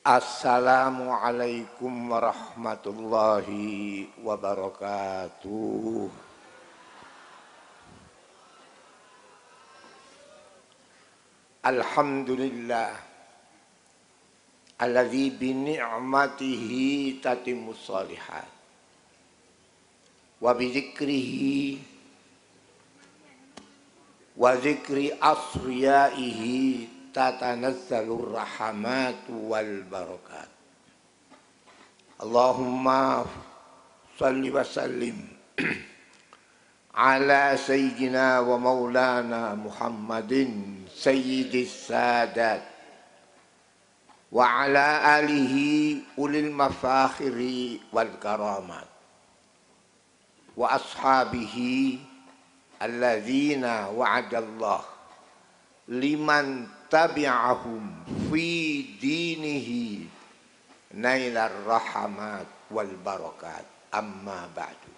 Assalamualaikum warahmatullahi wabarakatuh. Alhamdulillah alladzi bi ni'matihi tatimmus shalihat wa bi dzikrihi wa dzikri asriyaihi tatanazzalur rahmatu wal barakat. Allahumma salli wa sallim ala sayyidina wa maulana Muhammadin sayyidis sadat wa ala alihi ulil mafakhiri wal karamat wa ashabihi alladzina wa'adallah liman tabi'ahum fi dinihi nailar rahmat wal barakat. Amma ba'du.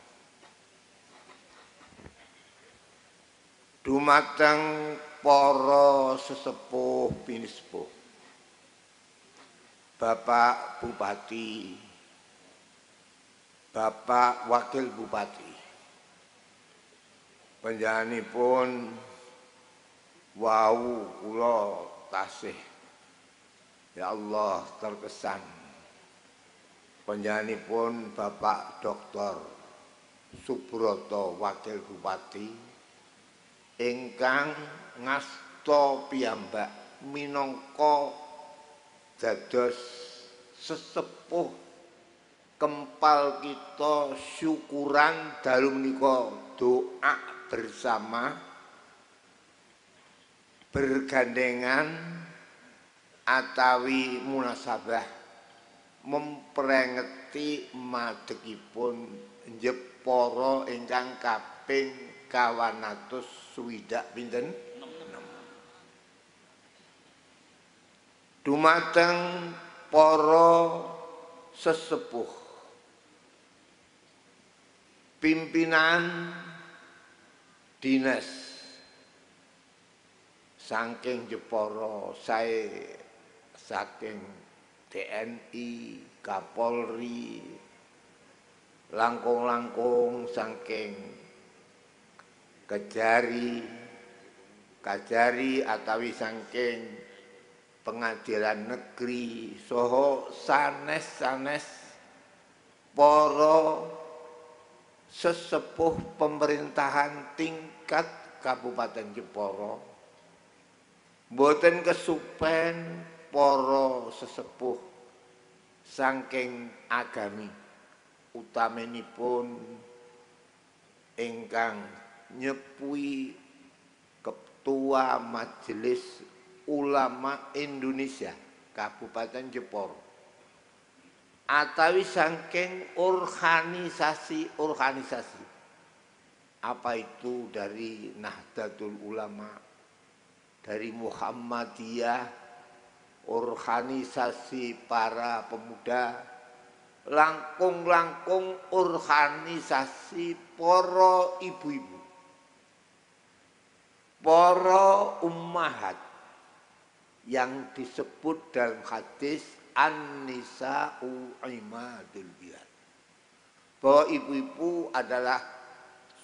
Dumateng para sesepuh pinispuh, Bapak Bupati, Bapak Wakil Bupati, panjenenganipun wau kula tasih ya Allah terkesan panjenenganipun Bapak Dr. Subroto Wakil Bupati ingkang ngasta piyambak minangka dados sesepuh kempal kita syukuran dalu menika doa bersama bergandengan atawi munasabah memperengeti madegipun Jepara ingkang kaping 260 pinten 6. Dumateng para sesepuh pimpinan dinas saking Jepara, sae saking TNI, Kapolri, langkung-langkung saking Kajari atawi saking Pengadilan Negeri saha sanes-sanes para sesepuh pemerintahan tingkat Kabupaten Jepara, mboten kesupen para sesepuh saking agami utaminipun ingkang nyepuhi Ketua Majelis Ulama Indonesia Kabupaten Jepara atawi saking organisasi apa itu dari Nahdlatul Ulama, dari Muhammadiyah, organisasi para pemuda, langkung-langkung organisasi para ibu-ibu, para ummahat yang disebut dalam hadis An-Nisa'u Imadul Bilad, bahwa ibu-ibu adalah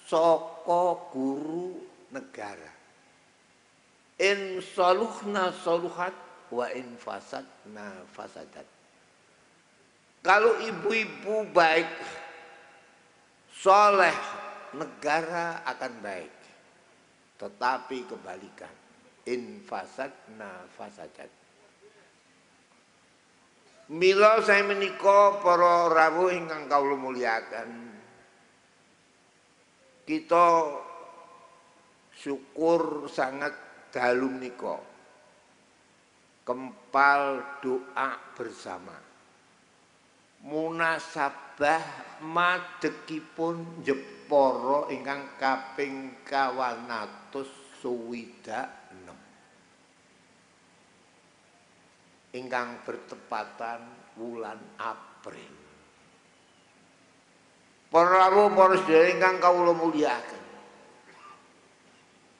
soko guru negara. In saluhna saluhat wa in fasadna fasadat. Kalau ibu-ibu baik, soleh, negara akan baik. Tetapi kebalikan, in fasadna fasadat. Mila saya menika para rawuh ingkang kawula muliakan, kita syukur sangat dalu menika kempal doa bersama munasabah madegipun Jepara ingkang kaping 260 ingkang bertepatan wulan April. Para rawuh para sedherek ingkang kawula mulyakaken,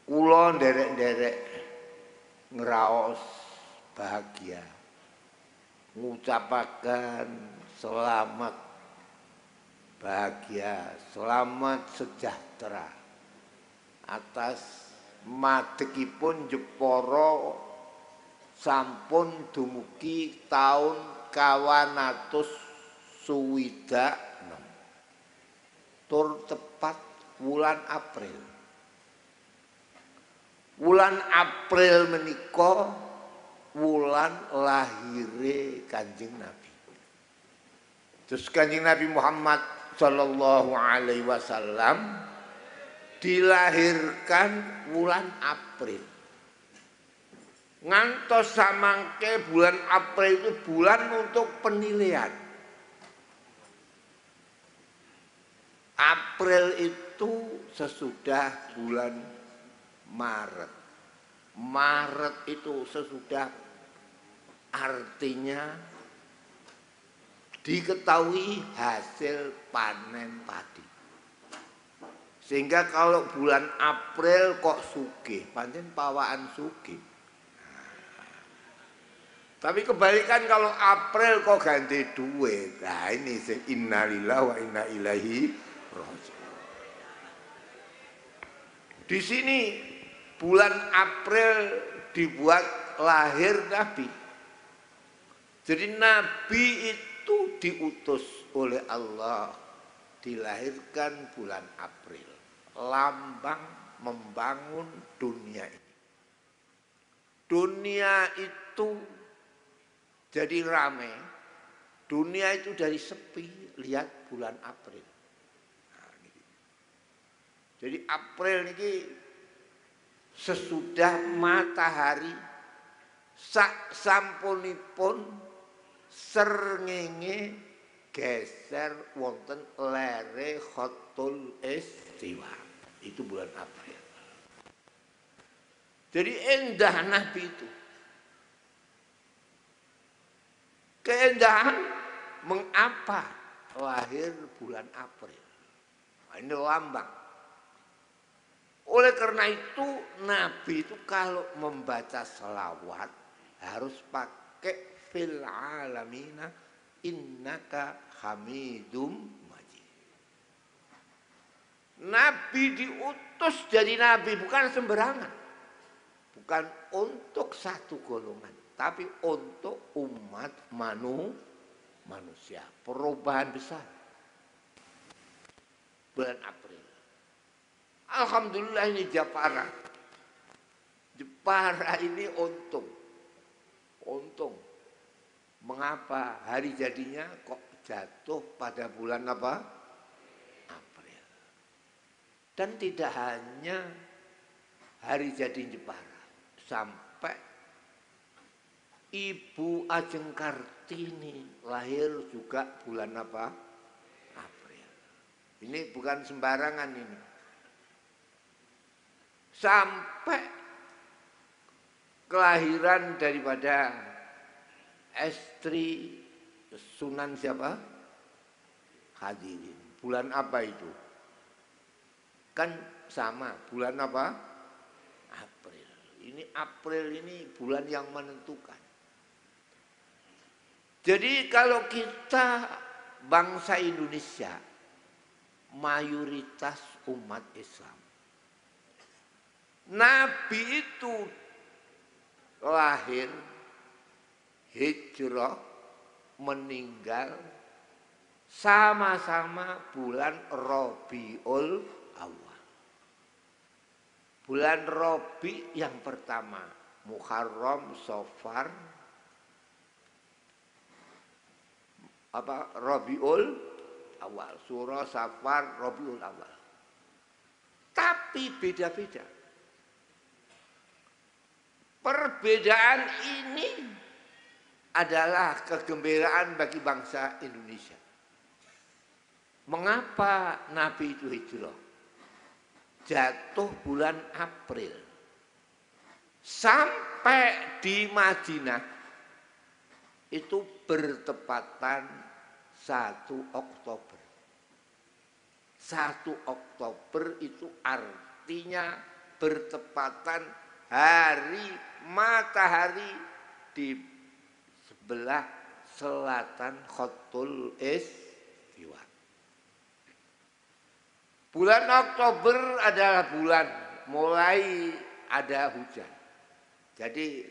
kula nderek-nderek ngraos bahagia ngucapaken selamat bahagia, selamat sejahtera atas madegipun Jepara sampun dumugi taun 266 tur tepat wulan April. Wulan April menika wulan lahire Kanjeng Nabi. Terus Kanjeng Nabi Muhammad sallallahu alaihi wasallam dilahirkan wulan April. Ngantos samangke bulan April itu bulan untuk penilaian. April itu sesudah bulan Maret. Maret itu sesudah, artinya diketahui hasil panen padi. Sehingga kalau bulan April kok sugih, pancen pawaan sugih. Tapi kebalikan kalau April kok ganti duit. Nah ini innalillahi wa inna ilaihi raji'un. Di sini bulan April dibuat lahir Nabi. Jadi Nabi itu diutus oleh Allah dilahirkan bulan April. Lambang membangun dunia ini. Dunia itu jadi rame, dunia itu dari sepi, lihat bulan April. Nah, jadi April ini sesudah matahari sak sampunipun srengenge geser wonten lere Khatul Istiwa. Itu bulan April. Jadi endah Nabi itu. Keindahan mengapa lahir bulan April. Nah, ini lambang. Oleh karena itu Nabi itu kalau membaca selawat harus pakai fil alamina innaka hamidum majid. Nabi diutus jadi nabi bukan sembarangan. Bukan untuk satu golongan, tapi untuk umat manusia. Perubahan besar. Bulan April. Alhamdulillah ini Jepara. Jepara ini untung. Untung. Mengapa hari jadinya kok jatuh pada bulan apa? April. Dan tidak hanya hari jadi Jepara. Sampai Ibu Ajeng Kartini lahir juga bulan apa? April. Ini bukan sembarangan ini. Sampai kelahiran daripada istri Sunan siapa? Hadirin. Bulan apa itu? Kan sama, bulan apa? April. Ini April ini bulan yang menentukan. Jadi kalau kita bangsa Indonesia mayoritas umat Islam. Nabi itu lahir, hijrah, meninggal sama-sama bulan Rabiul Awal. Bulan Rabi yang pertama, Muharram, Safar, Rabiul Awal, Surah, Safar, Rabiul Awal. Tapi beda-beda. Perbedaan ini adalah kegembiraan bagi bangsa Indonesia. Mengapa Nabi itu hijrah? Jatuh bulan April. Sampai di Madinah itu bertepatan 1 Oktober. 1 Oktober itu artinya bertepatan hari matahari di sebelah selatan Khatul Istiwa. Bulan Oktober adalah bulan mulai ada hujan. Jadi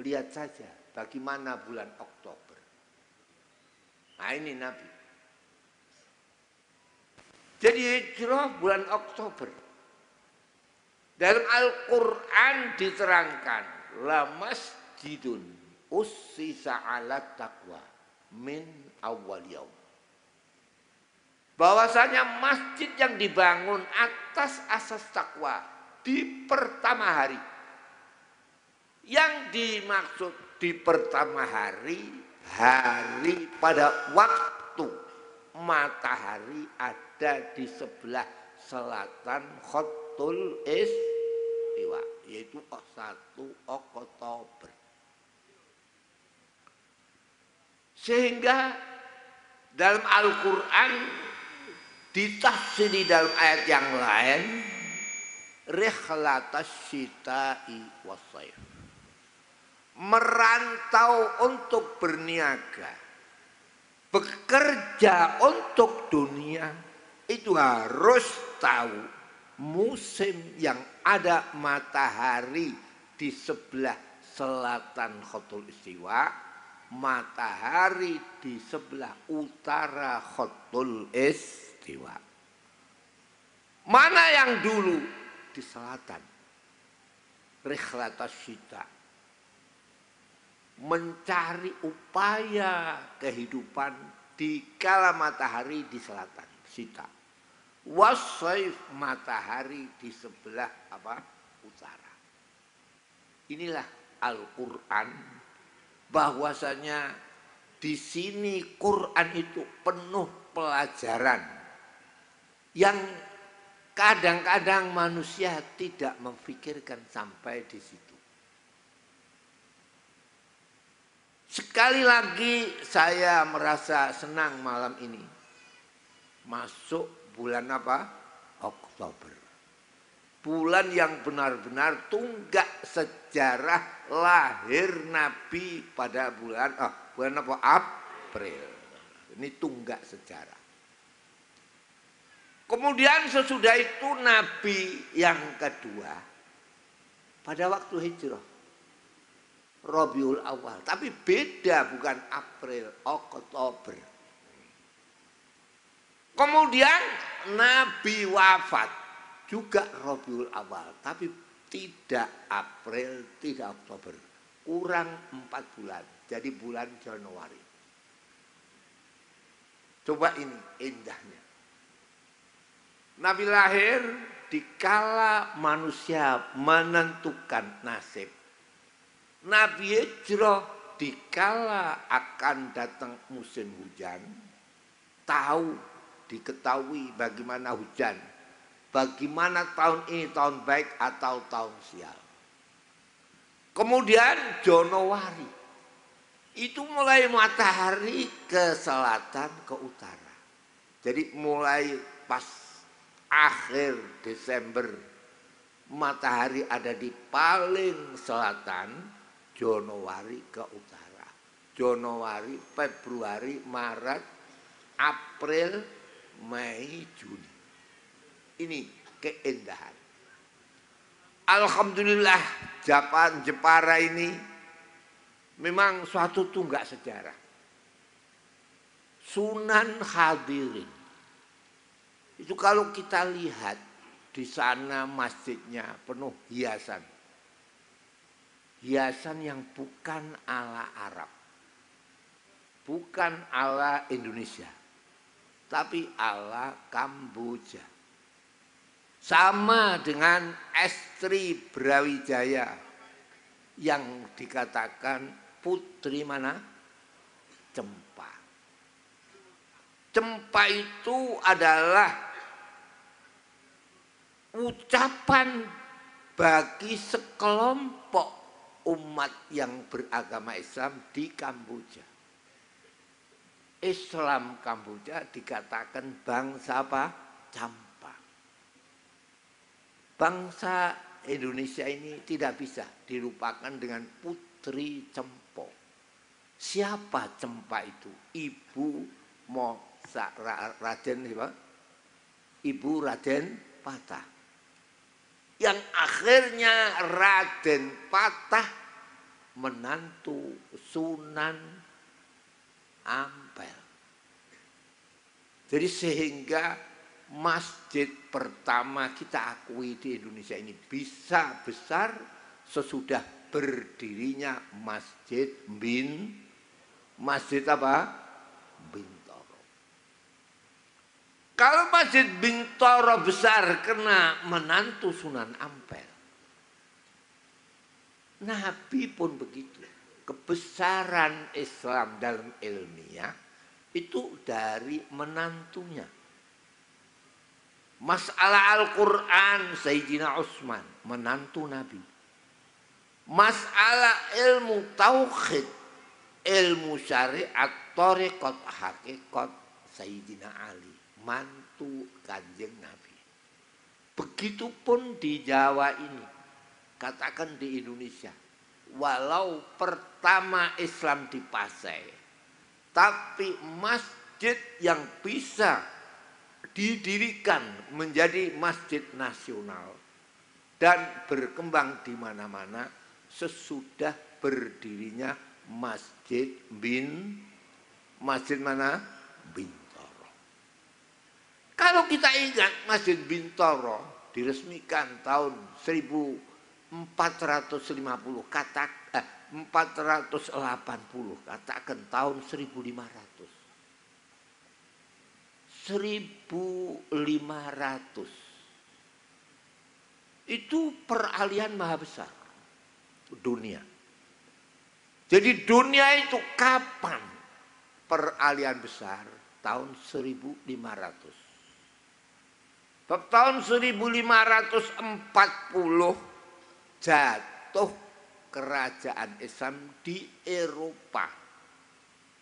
lihat saja bagaimana bulan Oktober. Nah ini Nabi. Jadi hijrah bulan Oktober. Dalam Al-Quran diterangkan, la masjidun ussisa ala taqwa min awwal yaum. Bahwasanya masjid yang dibangun atas asas takwa di pertama hari. Yang dimaksud di pertama hari, hari pada waktu matahari ada di sebelah selatan Khatul Istiwa, yaitu 1 Oktober. Sehingga dalam Al-Quran ditafsiri dalam ayat yang lain, rihlatas syita'i wassaif, merantau untuk berniaga, bekerja untuk dunia, itu harus tahu musim yang ada matahari di sebelah selatan Khatul Istiwa, matahari di sebelah utara Khatul Istiwa. Mana yang dulu? Di selatan. Rihlatas syita, mencari upaya kehidupan di kala matahari di selatan, syita. Wassaif, matahari di sebelah utara. Inilah Al-Quran, bahwasanya di sini Quran itu penuh pelajaran yang kadang-kadang manusia tidak memikirkan sampai di situ. Sekali lagi saya merasa senang malam ini masuk bulan Oktober. Bulan yang benar-benar tunggak sejarah lahir Nabi pada bulan April. Ini tunggak sejarah. Kemudian sesudah itu Nabi yang kedua pada waktu hijrah Rabiul Awal, tapi beda, bukan April, Oktober. Kemudian Nabi wafat juga Rabiul Awal, tapi tidak April, tidak Oktober, kurang 4 bulan, jadi bulan Januari. Coba ini indahnya. Nabi lahir dikala manusia menentukan nasib. Nabi hijrah dikala akan datang musim hujan, diketahui bagaimana hujan, bagaimana tahun ini tahun baik atau tahun sial. Kemudian Januari itu mulai matahari ke selatan ke utara. Jadi mulai pas akhir Desember matahari ada di paling selatan, Januari ke utara. Januari, Februari, Maret, April, Mei, Juni. Ini keindahan. Alhamdulillah Jepara ini memang suatu tunggak sejarah. Sunan Hadirin. Itu kalau kita lihat di sana masjidnya penuh hiasan. Hiasan yang bukan ala Arab. Bukan ala Indonesia. Tapi ala Kamboja. Sama dengan Estri Brawijaya yang dikatakan putri mana? Cempa. Cempa itu adalah ucapan bagi sekelompok umat yang beragama Islam di Kamboja. Islam Kamboja dikatakan bangsa Campa. Bangsa Indonesia ini tidak bisa dilupakan dengan Putri Cempo. Siapa Cempa itu? Ibu Raden apa? Ibu Raden Patah. Yang akhirnya Raden Patah menantu Sunan Ampel. Jadi sehingga masjid pertama kita akui di Indonesia ini bisa besar sesudah berdirinya Masjid apa? Bintoro. Kalau Masjid Bintoro besar kena menantu Sunan Ampel. Nabi pun begitu. Kebesaran Islam dalam ilmiah itu dari menantunya. Masalah Al-Quran Sayyidina Utsman, menantu Nabi. Masalah ilmu tauhid, ilmu syariat, thariqat, hakikat Sayyidina Ali, mantu Kanjeng Nabi. Begitupun di Jawa ini, katakan di Indonesia, walau pertama Islam di Pasai, tapi masjid yang bisa didirikan menjadi masjid nasional dan berkembang di mana-mana sesudah berdirinya Masjid mana? Bintoro. Kalau kita ingat Masjid Bintoro diresmikan tahun 1450 480 katakan tahun 1500 itu peralihan maha besar dunia. Jadi dunia itu kapan peralihan besar? Tahun 1500. Tahun 1540 jatuh kerajaan Islam di Eropa,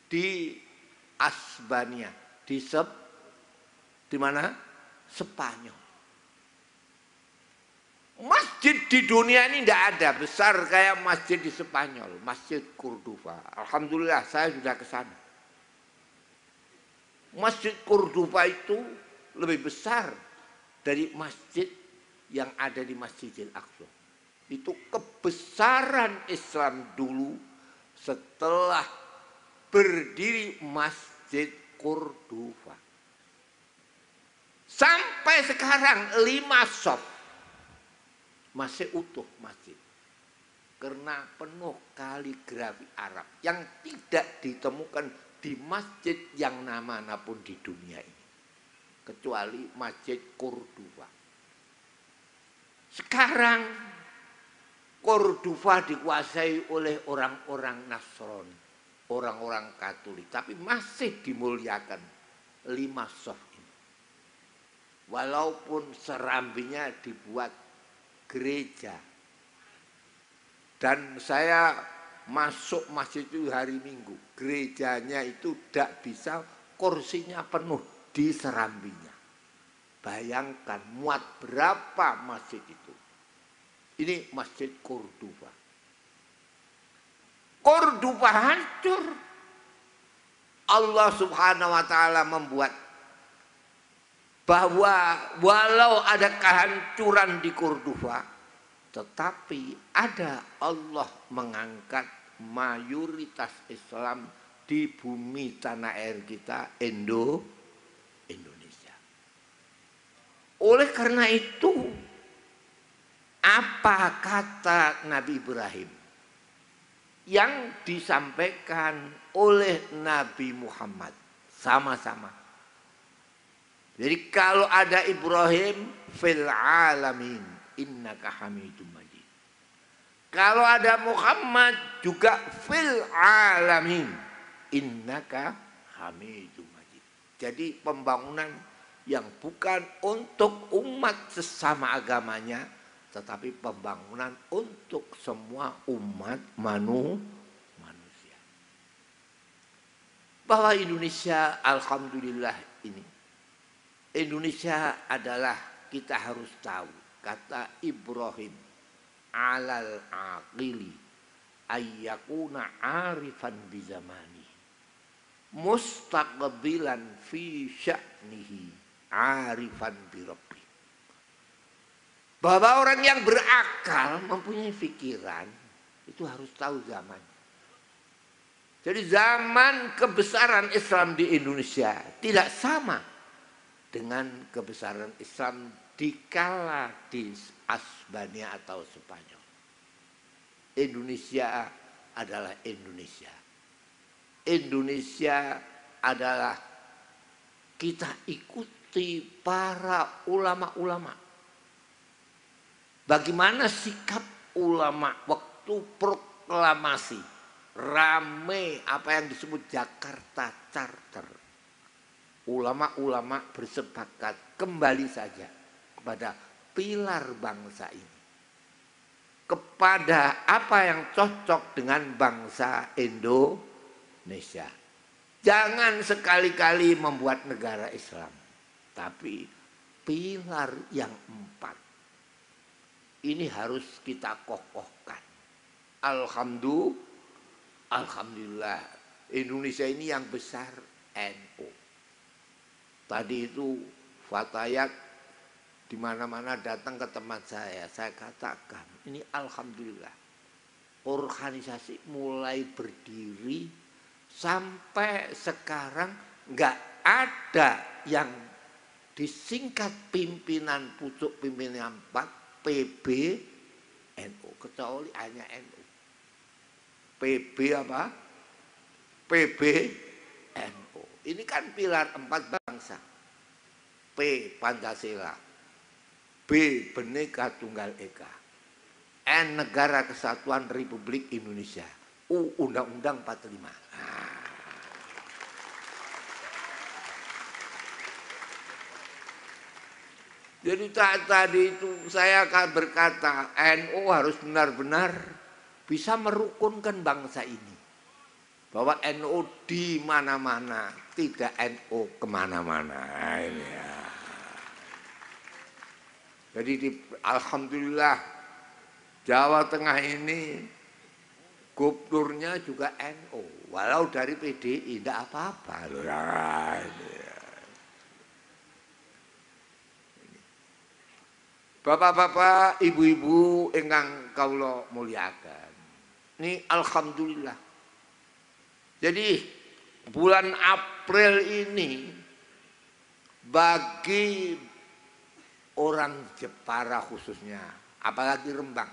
di Asbania, di mana? Spanyol. Masjid di dunia ini tidak ada besar kayak masjid di Spanyol, Masjid Cordoba. Alhamdulillah saya sudah ke sana. Masjid Cordoba itu lebih besar dari masjid yang ada di Masjidil Aqsa. Itu kebesaran Islam dulu setelah berdiri Masjid Cordoba. Sampai sekarang 5 shop masih utuh masjid. Karena penuh kaligrafi Arab yang tidak ditemukan di masjid yang manapun di dunia ini. Kecuali Masjid Cordoba. Sekarang Cordoba dikuasai oleh orang-orang Nasrani, orang-orang Katolik, tapi masih dimuliakan 5 shop ini. Walaupun serambinya dibuat gereja. Dan saya masuk masjid itu hari Minggu. Gerejanya itu tidak bisa, kursinya penuh di serambinya. Bayangkan muat berapa masjid itu. Ini Masjid Cordoba. Cordoba hancur. Allah Subhanahu wa ta'ala membuat bahwa walau ada kehancuran di Cordoba, tetapi ada Allah mengangkat mayoritas Islam di bumi tanah air kita Indonesia. Oleh karena itu, apa kata Nabi Ibrahim yang disampaikan oleh Nabi Muhammad sama-sama? Jadi kalau ada Ibrahim fil alamin innaka hamidum majid. Kalau ada Muhammad juga fil alamin innaka hamidum majid. Jadi pembangunan yang bukan untuk umat sesama agamanya, tetapi pembangunan untuk semua umat manusia. Bahwa Indonesia alhamdulillah ini. Indonesia adalah, kita harus tahu, kata Ibrahim alal aqili ayyakuna arifan bi zamani mustaqbilan fi sya'nihi arifan bi rabbi. Bahwa orang yang berakal mempunyai pikiran itu harus tahu zaman. Jadi zaman kebesaran Islam di Indonesia tidak sama dengan kebesaran Islam dikala di Asbania atau Spanyol. Indonesia adalah Indonesia. Indonesia adalah kita ikuti para ulama-ulama. Bagaimana sikap ulama waktu proklamasi rame apa yang disebut Jakarta Charter. Ulama-ulama bersepakat kembali saja kepada pilar bangsa ini, kepada apa yang cocok dengan bangsa Indonesia. Jangan sekali-kali membuat negara Islam, tapi pilar yang 4 ini harus kita kokohkan. Alhamdulillah Indonesia ini yang besar NU. Tadi itu Fatayat di mana-mana datang ke tempat saya katakan ini alhamdulillah organisasi mulai berdiri sampai sekarang nggak ada yang disingkat pimpinan pucuk pimpinan 4 PBNU, kecuali hanya NU. PB apa? PBNU. Ini kan pilar 4 bangsa. P Pancasila, B Bhinneka Tunggal Ika, N Negara Kesatuan Republik Indonesia, U Undang-Undang 45. Jadi tadi itu saya akan berkata NU harus benar-benar bisa merukunkan bangsa ini. Bahwa NU di mana-mana, tidak NU kemana-mana. Ya. Jadi alhamdulillah Jawa Tengah ini gubernurnya juga NU. Walau dari PDI tidak apa-apa. Bapak-bapak, ibu-ibu ingkang kawula muliakan. Ini alhamdulillah. Jadi bulan April ini bagi orang Jepara khususnya, apalagi Rembang,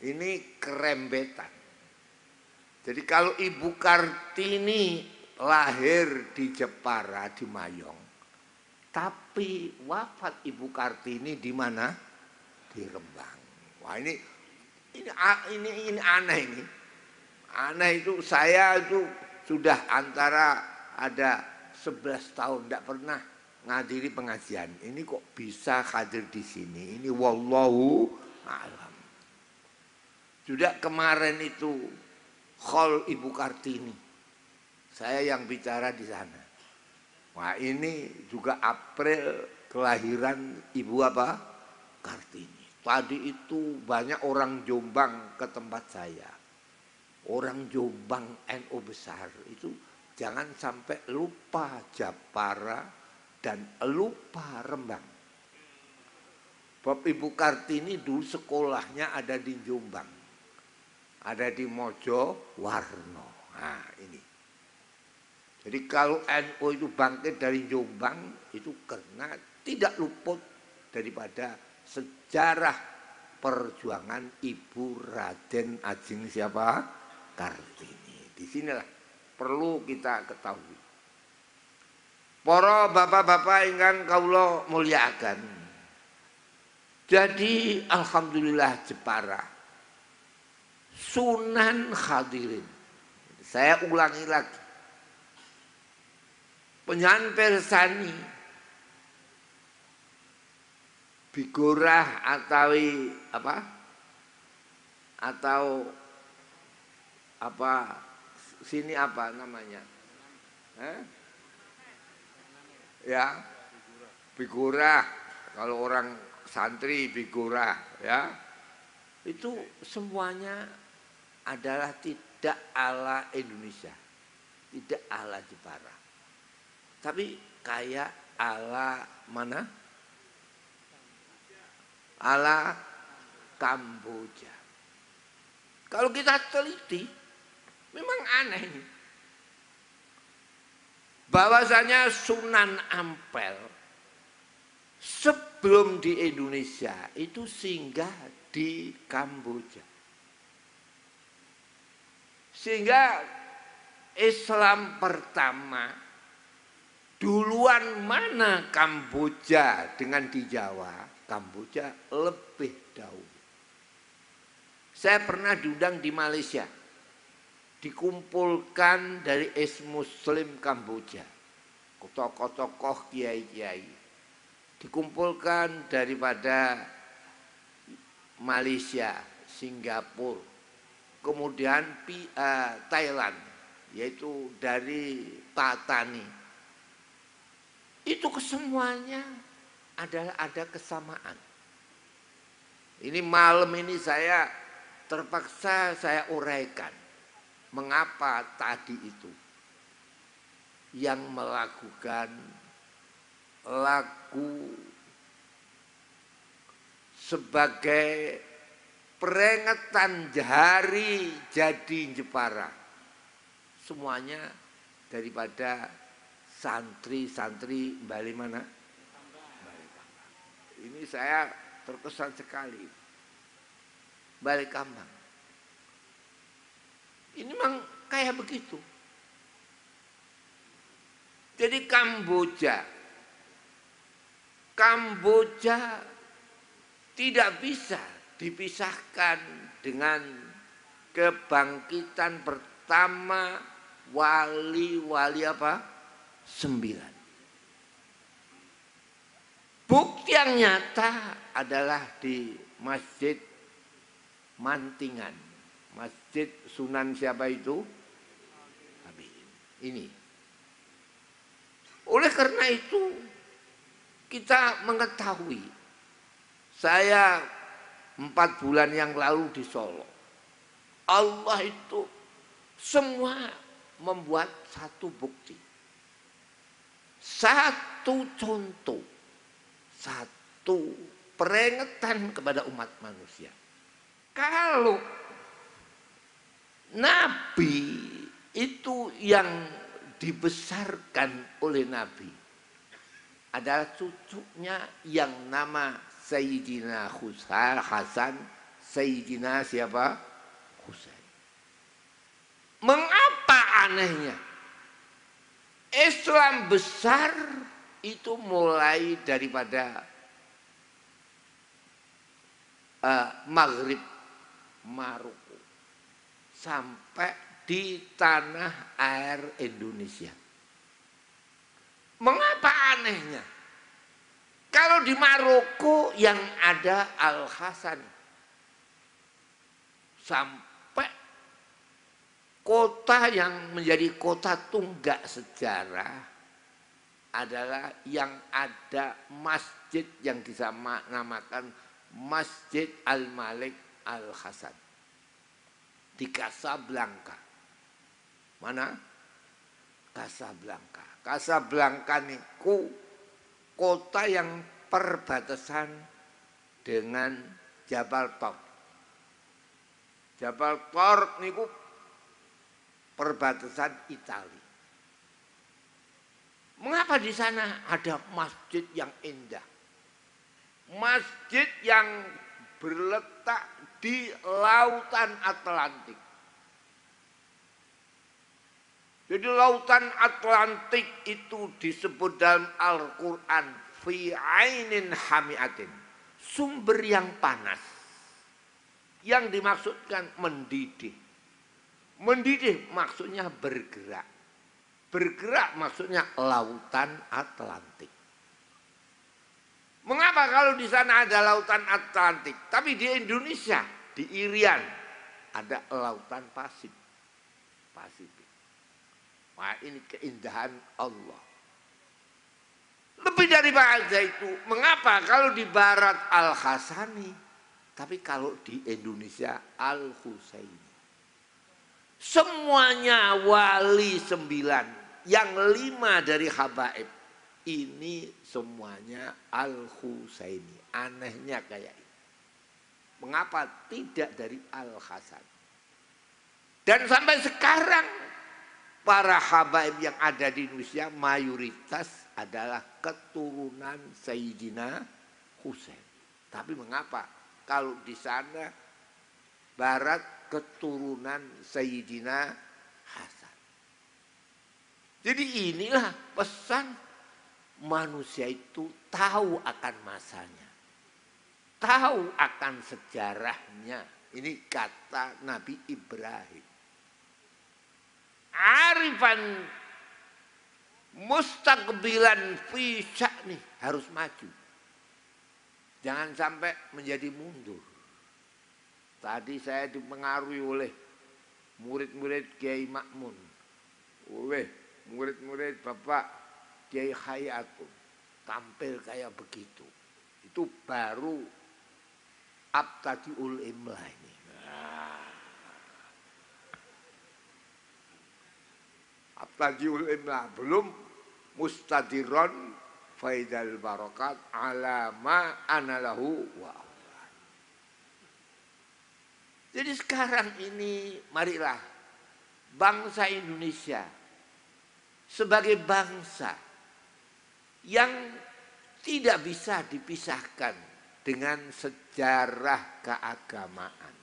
ini kerembetan. Jadi kalau Ibu Kartini lahir di Jepara di Mayong, tapi wafat Ibu Kartini di mana? Di Rembang. Wah ini aneh ini. Aneh itu saya itu sudah antara ada 11 tahun tidak pernah ngadiri pengajian. Ini kok bisa hadir di sini? Ini wallahu a'lam. Sudah kemarin itu khol Ibu Kartini. Saya yang bicara di sana. Wah ini juga April kelahiran Ibu apa? Kartini. Tadi itu banyak orang Jombang ke tempat saya. Orang Jombang NU besar itu jangan sampai lupa Japara dan lupa Rembang. Bapak Ibu Kartini dulu sekolahnya ada di Jombang. Ada di Mojowarno. Nah ini. Jadi kalau NU itu bangkit dari Jombang itu karena tidak luput daripada sejarah perjuangan Ibu Raden Ajeng siapa? Kartini. Di sinilah perlu kita ketahui. Para bapak-bapak ingkang kawula mulyakaken. Jadi alhamdulillah Jepara Sunan Hadirin. Saya ulangi lagi. Penyanyi Persani Bigorah atau apa? Atau apa? Sini apa namanya? Ya, Bigorah. Kalau orang santri Bigorah, ya. Itu semuanya adalah tidak ala Indonesia, tidak ala Jepara, tapi kayak ala mana? Ala Kamboja. Kalau kita teliti, memang aneh ini. Bahwasanya Sunan Ampel sebelum di Indonesia itu singgah di Kamboja. Sehingga Islam pertama duluan mana Kamboja dengan di Jawa? Kamboja lebih dahulu. Saya pernah diundang di Malaysia, dikumpulkan dari ex-Muslim Kamboja, tokoh-tokoh kiai-kiai, dikumpulkan daripada Malaysia, Singapura, kemudian Thailand, yaitu dari Patani. Itu kesemuanya adalah ada kesamaan. Ini malam ini saya terpaksa saya uraikan mengapa tadi itu yang melakukan lagu sebagai peringatan hari jadi Jepara, semuanya daripada santri-santri Bali mana? Ini saya terkesan sekali. Balik Kambang. Ini memang kayak begitu. Jadi Kamboja tidak bisa dipisahkan dengan kebangkitan pertama wali-wali apa? 9. Bukti yang nyata adalah di Masjid Mantingan, Masjid Sunan siapa itu? Ini. Oleh karena itu kita mengetahui, saya 4 bulan yang lalu di Solo, Allah itu semua membuat satu bukti, satu contoh, satu peringatan kepada umat manusia. Kalau Nabi itu yang dibesarkan oleh Nabi adalah cucunya yang nama Sayyidina Hasan, Sayyidina siapa? Husain. Mengapa anehnya? Islam besar itu mulai daripada Maghrib, Maroko, sampai di tanah air Indonesia. Mengapa anehnya? Kalau di Maroko yang ada Al-Hasan, sampai kota yang menjadi kota tunggak sejarah adalah yang ada masjid yang dinamakan Masjid Al-Malik Al-Hasan di Casablanca. Mana? Casablanca. Casablanca niku kota yang perbatasan dengan Jabal Tor. Jabal Tor niku perbatasan Italia. Mengapa di sana ada masjid yang indah? Masjid yang berletak di lautan Atlantik. Jadi lautan Atlantik itu disebut dalam Al-Quran fi ainin hamiatin, sumber yang panas. Yang dimaksudkan mendidih. Mendidih maksudnya bergerak. Bergerak maksudnya lautan Atlantik. Mengapa kalau di sana ada lautan Atlantik, tapi di Indonesia, di Irian, ada lautan Pasifik. Wah, ini keindahan Allah. Lebih daripada itu, mengapa kalau di barat Al-Hasani, tapi kalau di Indonesia Al-Husaini. Semuanya wali 9, yang 5 dari habaib. Ini semuanya Al-Husaini. Anehnya kayak ini. Mengapa tidak dari Al-Hasan? Dan sampai sekarang para habaib yang ada di Indonesia mayoritas adalah keturunan Sayyidina Husain. Tapi mengapa kalau di sana barat keturunan Sayyidina Hasan? Jadi inilah pesan, manusia itu tahu akan masanya, tahu akan sejarahnya. Ini kata Nabi Ibrahim. Arifan mustaqbilan fi sya'ni, harus maju. Jangan sampai menjadi mundur. Tadi saya dipengaruhi oleh murid-murid Kiai Makmun, oleh murid-murid Bapak Kiai Hayatul, tampil kayak begitu. Itu baru Abtadiul Imla ini. Abtadiul Imla, belum mustadiron faidal barakat alama anallahu wa Allah. Jadi sekarang ini marilah bangsa Indonesia sebagai bangsa yang tidak bisa dipisahkan dengan sejarah keagamaan.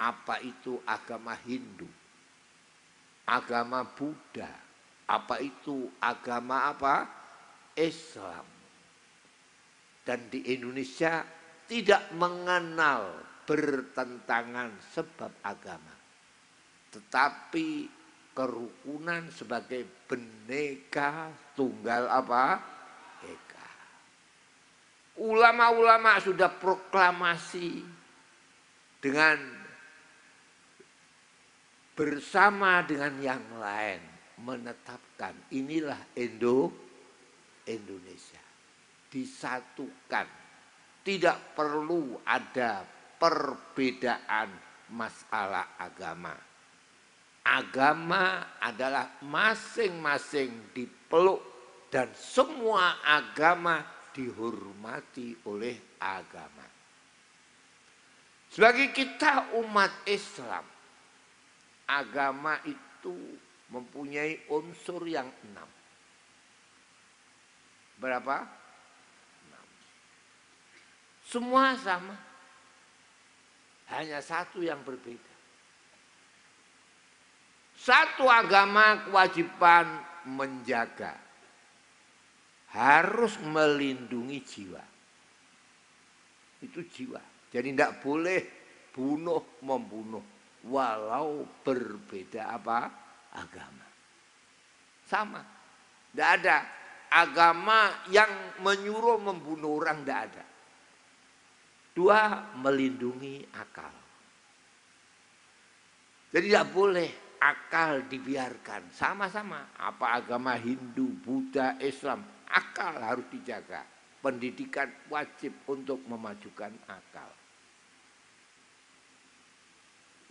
Apa itu agama Hindu, agama Buddha, apa itu agama apa? Islam. Dan di Indonesia tidak mengenal bertentangan sebab agama, tetapi kerukunan sebagai Bhinneka Tunggal apa? Ika. Ulama-ulama sudah proklamasi dengan bersama dengan yang lain menetapkan inilah Indonesia disatukan, tidak perlu ada perbedaan masalah agama. Agama adalah masing-masing dipeluk dan semua agama dihormati oleh agama. Sebagai kita umat Islam, agama itu mempunyai unsur yang 6. Berapa? 6. Semua sama. Hanya satu yang berbeda. Satu agama kewajiban menjaga, harus melindungi jiwa. Itu jiwa. Jadi tidak boleh membunuh. Walau berbeda apa? Agama. Sama. Tidak ada agama yang menyuruh membunuh orang, tidak ada. 2, melindungi akal. Jadi tidak boleh akal dibiarkan. Sama-sama. Apa agama Hindu, Buddha, Islam. Akal harus dijaga. Pendidikan wajib untuk memajukan akal.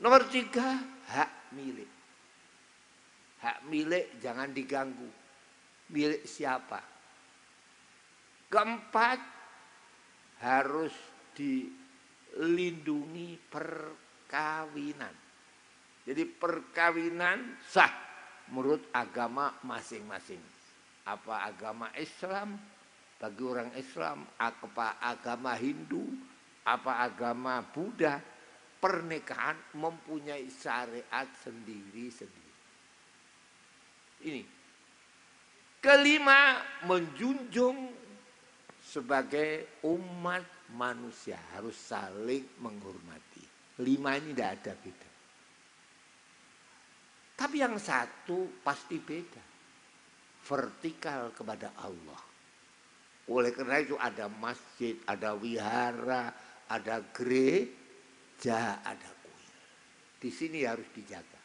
Nomor 3, hak milik. Hak milik jangan diganggu. Milik siapa? Keempat, harus dilindungi perkawinan. Jadi perkawinan sah menurut agama masing-masing. Apa agama Islam bagi orang Islam, apa agama Hindu, apa agama Buddha, pernikahan mempunyai syariat sendiri-sendiri. Ini. Kelima, menjunjung sebagai umat manusia harus saling menghormati. 5 ini tidak ada beda. Tapi yang satu pasti beda. Vertikal kepada Allah. Oleh karena itu ada masjid, ada wihara, ada gereja, ada kuil. Di sini harus dijaga.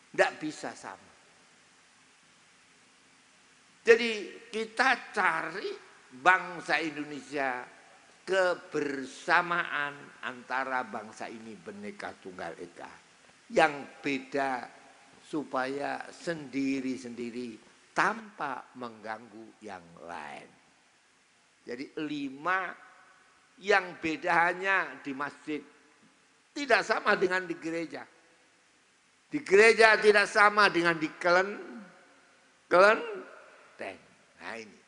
Tidak bisa sama. Jadi kita cari bangsa Indonesia kebersamaan antara bangsa ini Bhinneka Tunggal Ika. Yang beda supaya sendiri-sendiri tanpa mengganggu yang lain. Jadi 5 yang beda hanya di masjid. Tidak sama dengan di gereja. Di gereja tidak sama dengan di kelenteng. Nah ini.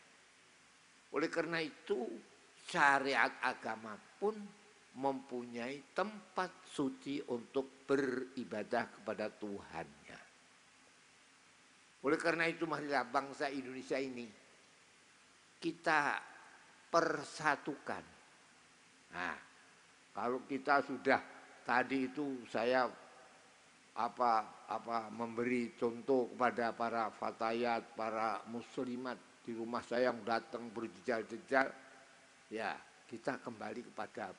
Oleh karena itu syariat agama pun mempunyai tempat suci untuk beribadah kepada Tuhannya. Oleh karena itu marilah bangsa Indonesia ini kita persatukan. Nah, kalau kita sudah tadi itu saya memberi contoh kepada para fatayat, para muslimat di rumah saya yang datang berjejal-jejal, ya kita kembali kepada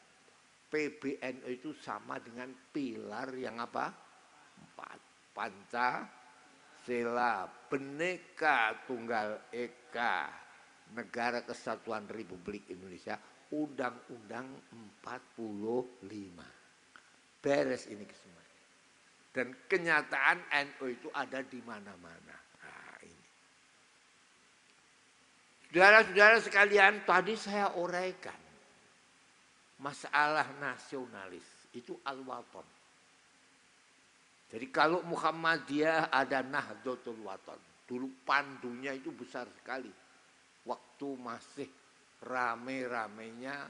PBNU itu sama dengan pilar yang apa? 4. Pancasila, Bhinneka Tunggal Ika, Negara Kesatuan Republik Indonesia, Undang-Undang 45. Beres ini semuanya. Dan kenyataan NU itu ada di mana-mana. Nah, ini. Saudara-saudara sekalian, tadi saya uraikan masalah nasionalis itu al-waton. Jadi kalau Muhammadiyah ada Nahdlatul Wathon. Dulu pandunya itu besar sekali. Waktu masih rame-ramenya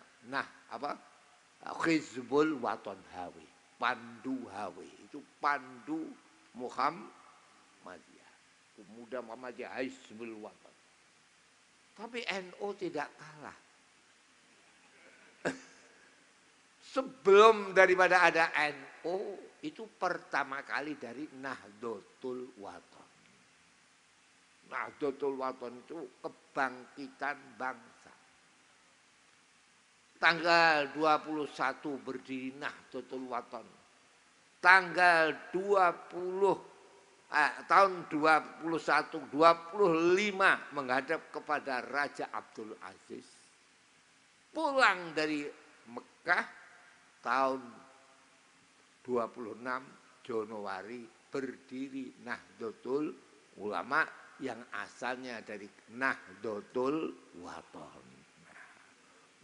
Hizbul Wathon Hawi. Pandu Hawi itu pandu Muhammadiyah. Pemuda Muhammadiyah Hizbul Wathon. Tapi NU tidak kalah. Sebelum daripada ada NU itu pertama kali dari Nahdlatul Wathon. Nahdlatul Wathon itu kebangkitan bangsa. Tanggal 21 berdiri Nahdlatul Wathon. Tanggal 20 tahun 21 25 menghadap kepada Raja Abdul Aziz. Pulang dari Mekah tahun 26 Januari berdiri Nahdlatul Ulama yang asalnya dari Nahdlatul Wathon.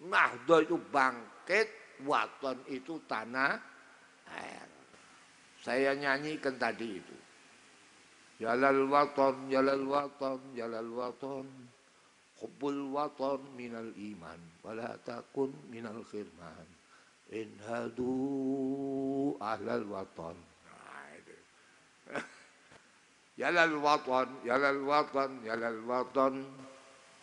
Nahdlatul itu bangkit, Wathon itu tanah air. Saya nyanyikan tadi itu. Jalal Wathon, Jalal Wathon, Jalal Wathon. Hubbul Wathon minal iman, wala takun minal khirman. Inhadu ahlal Wathon. Jalal Wathon, Jalal Wathon, Jalal Wathon.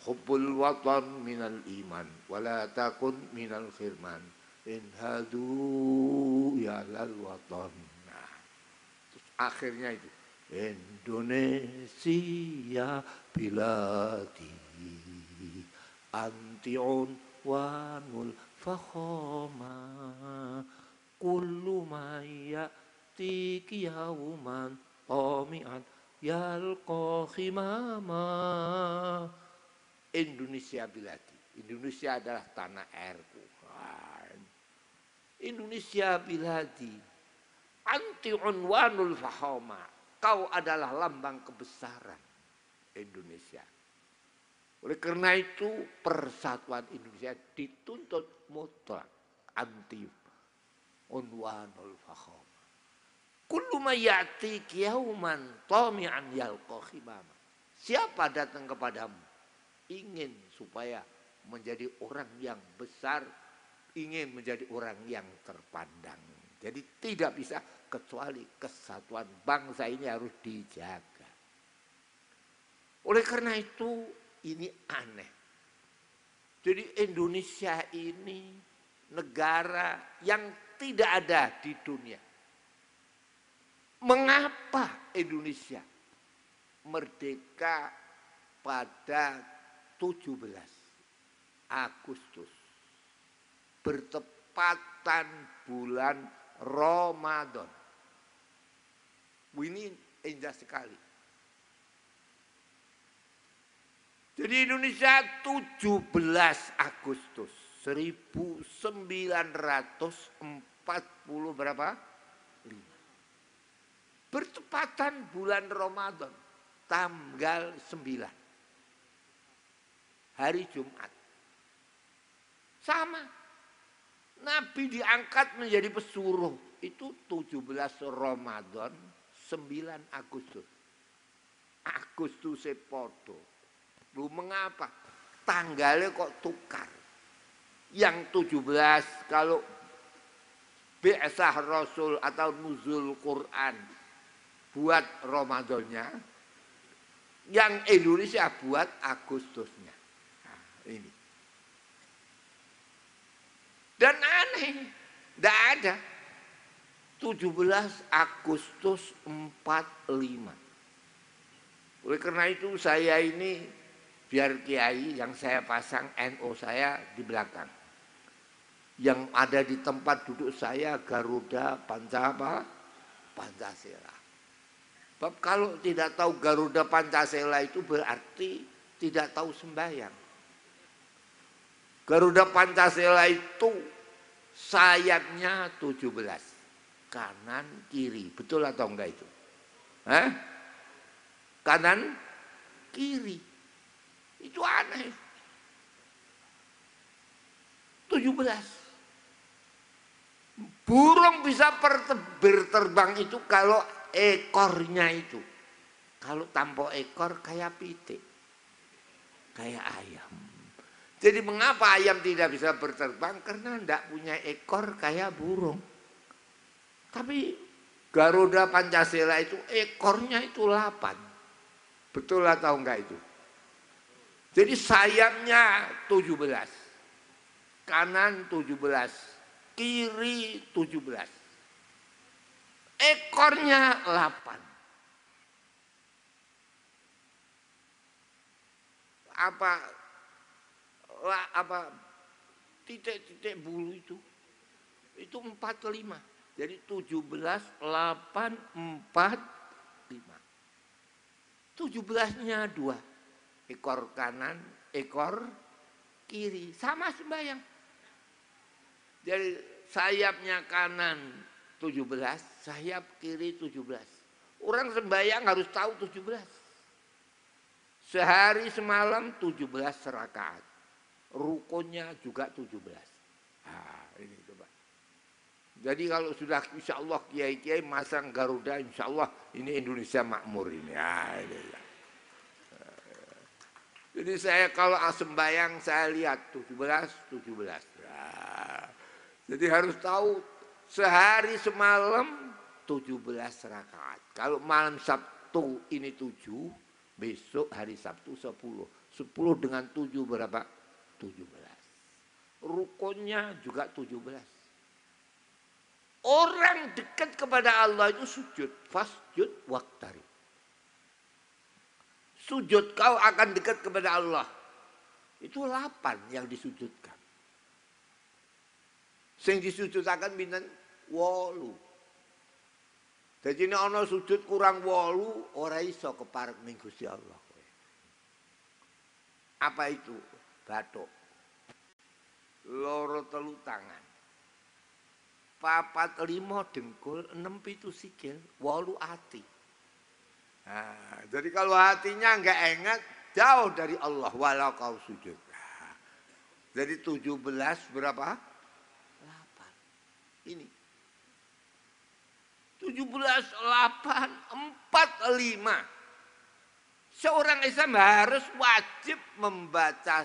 Hubbul Wathon minal iman, wala takun minal khirman. Inhadu jalal Wathon. Nah, terus akhirnya itu Indonesia biladi antiun wanul fakhoma kullu ma ya'tiki yauman tami'an yalqa khimama. Indonesia biladi. Indonesia adalah tanah airku. Indonesia biladi. Anti unwanul fahoma. Kau adalah lambang kebesaran Indonesia. Oleh karena itu persatuan Indonesia dituntut mutlak. Anti unwanul fahoma. Kullu ma ya'ti yauman tami'an yalqa khimama. Siapa datang kepadamu ingin supaya menjadi orang yang besar, ingin menjadi orang yang terpandang. Jadi tidak bisa kecuali kesatuan bangsa ini harus dijaga. Oleh karena itu ini aneh. Jadi Indonesia ini negara yang tidak ada di dunia. Mengapa Indonesia merdeka pada 17 Agustus bertepatan bulan Ramadan. Ini indah sekali. Jadi Indonesia 17 Agustus 1940 berapa? 5. Bertepatan bulan Ramadan, tanggal 9. Hari Jumat. Sama. Nabi diangkat menjadi pesuruh. Itu 17 Ramadan, 9 Agustus. Agustus sepodo. Lu mengapa? Tanggalnya kok tukar. Yang 17 kalau Bi'sah Rasul atau nuzul Quran buat Ramadannya, yang Indonesia buat Agustusnya. Nah, ini. Dan aneh, tidak ada. 17 Agustus 45. Oleh karena itu saya ini biar kiai yang saya pasang NO saya di belakang. Yang ada di tempat duduk saya Garuda Pancasila. Sebab kalau tidak tahu Garuda Pancasila itu berarti tidak tahu sembahyang. Garuda Pancasila itu sayapnya 17. Kanan kiri, betul atau enggak itu? Hah? Kanan kiri. Itu aneh. 17. Burung bisa berterbang itu kalau ekornya itu. Kalau tanpa ekor kayak pitik. Kayak ayam. Jadi mengapa ayam tidak bisa berterbang? Karena tidak punya ekor kayak burung. Tapi Garuda Pancasila itu ekornya itu 8. Betul atau enggak itu? Jadi sayapnya 17. Kanan 17. Kiri 17. Ekornya 8. Apa titik-titik bulu itu 45. Jadi 17, 8, 4, 5. 17-nya 2. Ekor kanan, ekor kiri. Sama sembahyang. Jadi sayapnya kanan 17, sayap kiri 17. Orang sembahyang harus tahu 17. Sehari semalam 17 rakaat. Rukunnya juga 17. Nah, ini coba. Jadi kalau sudah insya Allah kiai-kiai masang Garuda, insya Allah ini Indonesia makmur ini. Nah, ini ya. Jadi saya kalau sembahyang saya lihat 17. Nah, jadi harus tahu sehari semalam 17 rakaat. Kalau malam Sabtu ini 7, besok hari Sabtu 10. 10 dengan 7 berapa? 17. Rukunnya juga 17. Orang dekat kepada Allah itu sujud. Fasjud waqtarib. Sujud kau akan dekat kepada Allah. Itu 8 yang disujudkan. Sing disujudakan binten 8. Jadi ini ana sujud kurang 8 ora iso keparek ning Gusti Allah. Apa itu? Bathuk. Loro telu tangan. 4 5 dengkul, 6 7 sikil, 8 ati. Nah, jadi kalau hatinya enggak ingat, jauh dari Allah walau kau sujud. Nah, jadi 17 berapa? 8. Ini. 17 8 4 5. Seorang Islam harus wajib membaca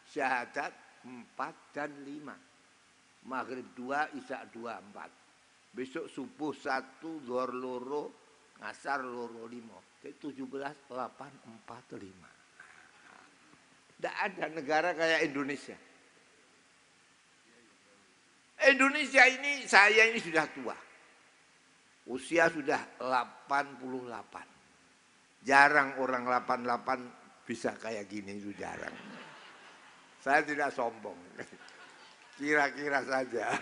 syahadat 4 dan 5. Maghrib 2, Isya 2, 4. Besok subuh 1, zuhur 2, ngasar 2, 5. Jadi 17, 8, 4, 5. Tidak ada negara kayak Indonesia. Indonesia ini, saya ini sudah tua. Usia sudah 88. Jarang orang 88 bisa kayak gini, itu jarang. Saya tidak sombong. Kira-kira saja.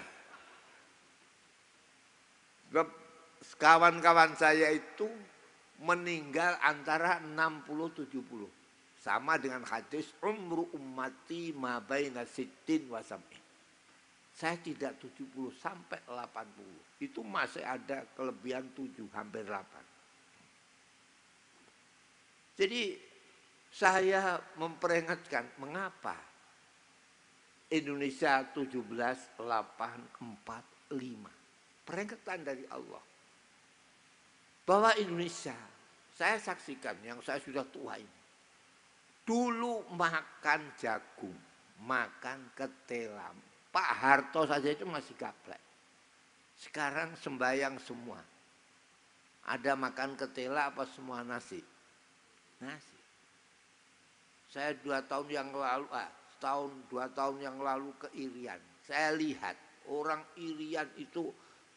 Kawan-kawan saya itu meninggal antara 60-70. Sama dengan hadis umru ummati ma baina sittin wa sab'in. Saya tidak 70 sampai 80. Itu masih ada kelebihan 7 hampir 8. Jadi saya memperingatkan mengapa Indonesia 17.845. Peringatan dari Allah. Bahwa Indonesia, saya saksikan yang saya sudah tua ini. Dulu makan jagung, makan ketela. Pak Harto saja itu masih gaplek. Sekarang sembayang semua. Ada makan ketela apa semua nasi? Nasi. Saya 2 tahun yang lalu, setahun 2 tahun yang lalu ke Irian. Saya lihat orang Irian itu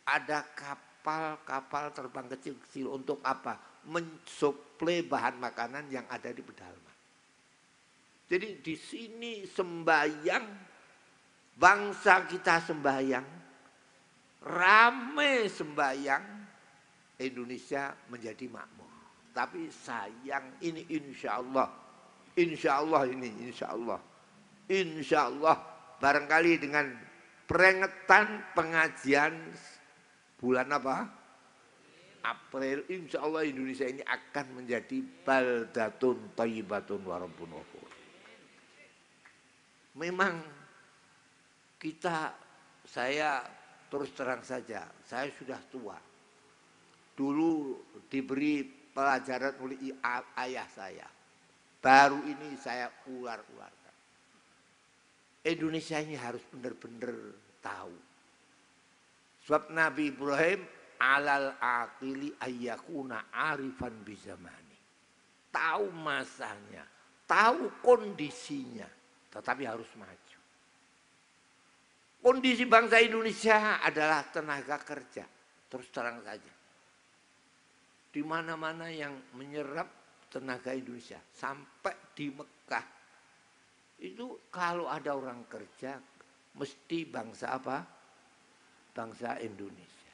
ada kapal terbang kecil-kecil untuk apa? Mensuplai bahan makanan yang ada di pedalaman. Jadi di sini sembayang, bangsa kita sembayang, rame sembayang, Indonesia menjadi makmur. Tapi sayang ini insya Allah barangkali dengan peringatan pengajian bulan apa? April, insya Allah Indonesia ini akan menjadi baldatun thayyibatun wa rabbun ghafur. Memang saya terus terang saja, saya sudah tua. Dulu diberi pelajaran oleh ayah saya. Baru ini saya ular-ularkan. Indonesia ini harus benar-benar tahu. Sebab Nabi Ibrahim alal aqili ayyakuna arifan bizamani. Tahu masanya, tahu kondisinya, tetapi harus maju. Kondisi bangsa Indonesia adalah tenaga kerja, terus terang saja. Di mana-mana yang menyerap tenaga Indonesia, sampai di Mekah, itu kalau ada orang kerja, mesti bangsa apa? Bangsa Indonesia.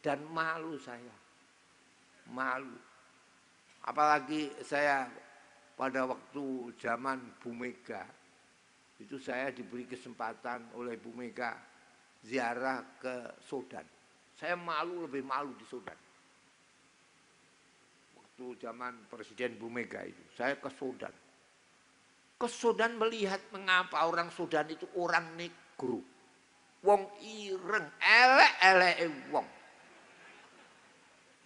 Dan malu saya, malu. Apalagi saya pada waktu zaman Bu Mega, itu saya diberi kesempatan oleh Bu Mega ziarah ke Sudan. Saya lebih malu di Sudan. Waktu zaman Presiden Bu Mega itu, saya ke Sudan. Ke Sudan melihat mengapa orang Sudan itu orang negro. Wong ireng, elek-eleke wong.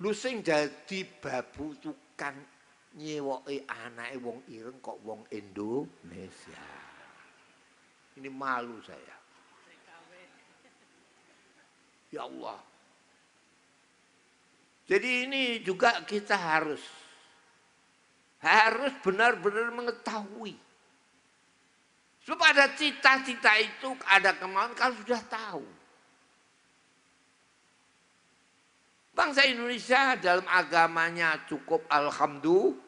Lu sing dadi babu tukang nyewoke anake wong ireng kok wong Indonesia. Ini malu saya. Ya Allah. Jadi ini juga kita harus benar-benar mengetahui. Sebab ada cita-cita itu, ada kemauan kalau sudah tahu. Bangsa Indonesia dalam agamanya cukup alhamdulillah.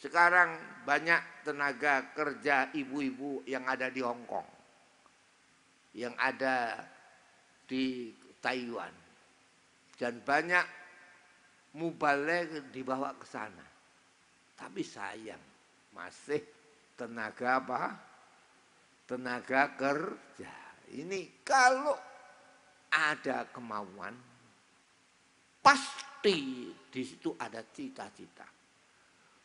Sekarang banyak tenaga kerja ibu-ibu yang ada di Hong Kong, yang ada di Taiwan, dan banyak mubaligh dibawa ke sana. Tapi sayang, masih tenaga kerja. Ini kalau ada kemauan, pasti di situ ada cita-cita.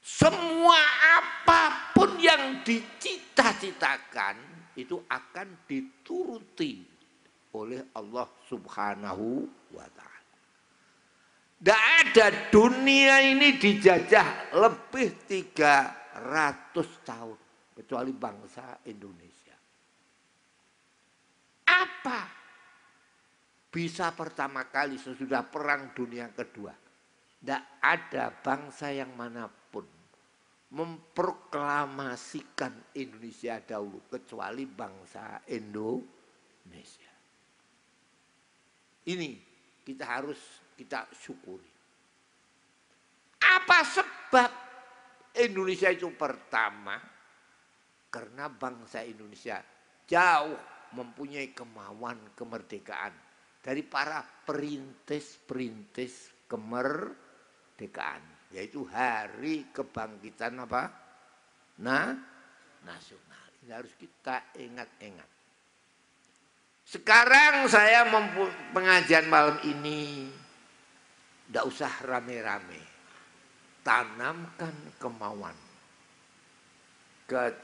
Semua apapun yang dicita-citakan itu akan dituruti oleh Allah Subhanahu wa Ta'ala. Tidak ada, dunia ini dijajah lebih 300 tahun kecuali bangsa Indonesia. Apa bisa pertama kali sesudah Perang Dunia Kedua? Tidak ada bangsa yang manapun memproklamasikan Indonesia dahulu kecuali bangsa Indonesia. Ini kita syukuri. Apa sebab Indonesia itu pertama? Karena bangsa Indonesia jauh mempunyai kemauan kemerdekaan dari para perintis-perintis kemerdekaan. kemerdekaan, yaitu hari kebangkitan apa? Nasional. Ini harus kita ingat-ingat. Sekarang saya pengajian malam ini tidak usah rame-rame. Tanamkan kemauan,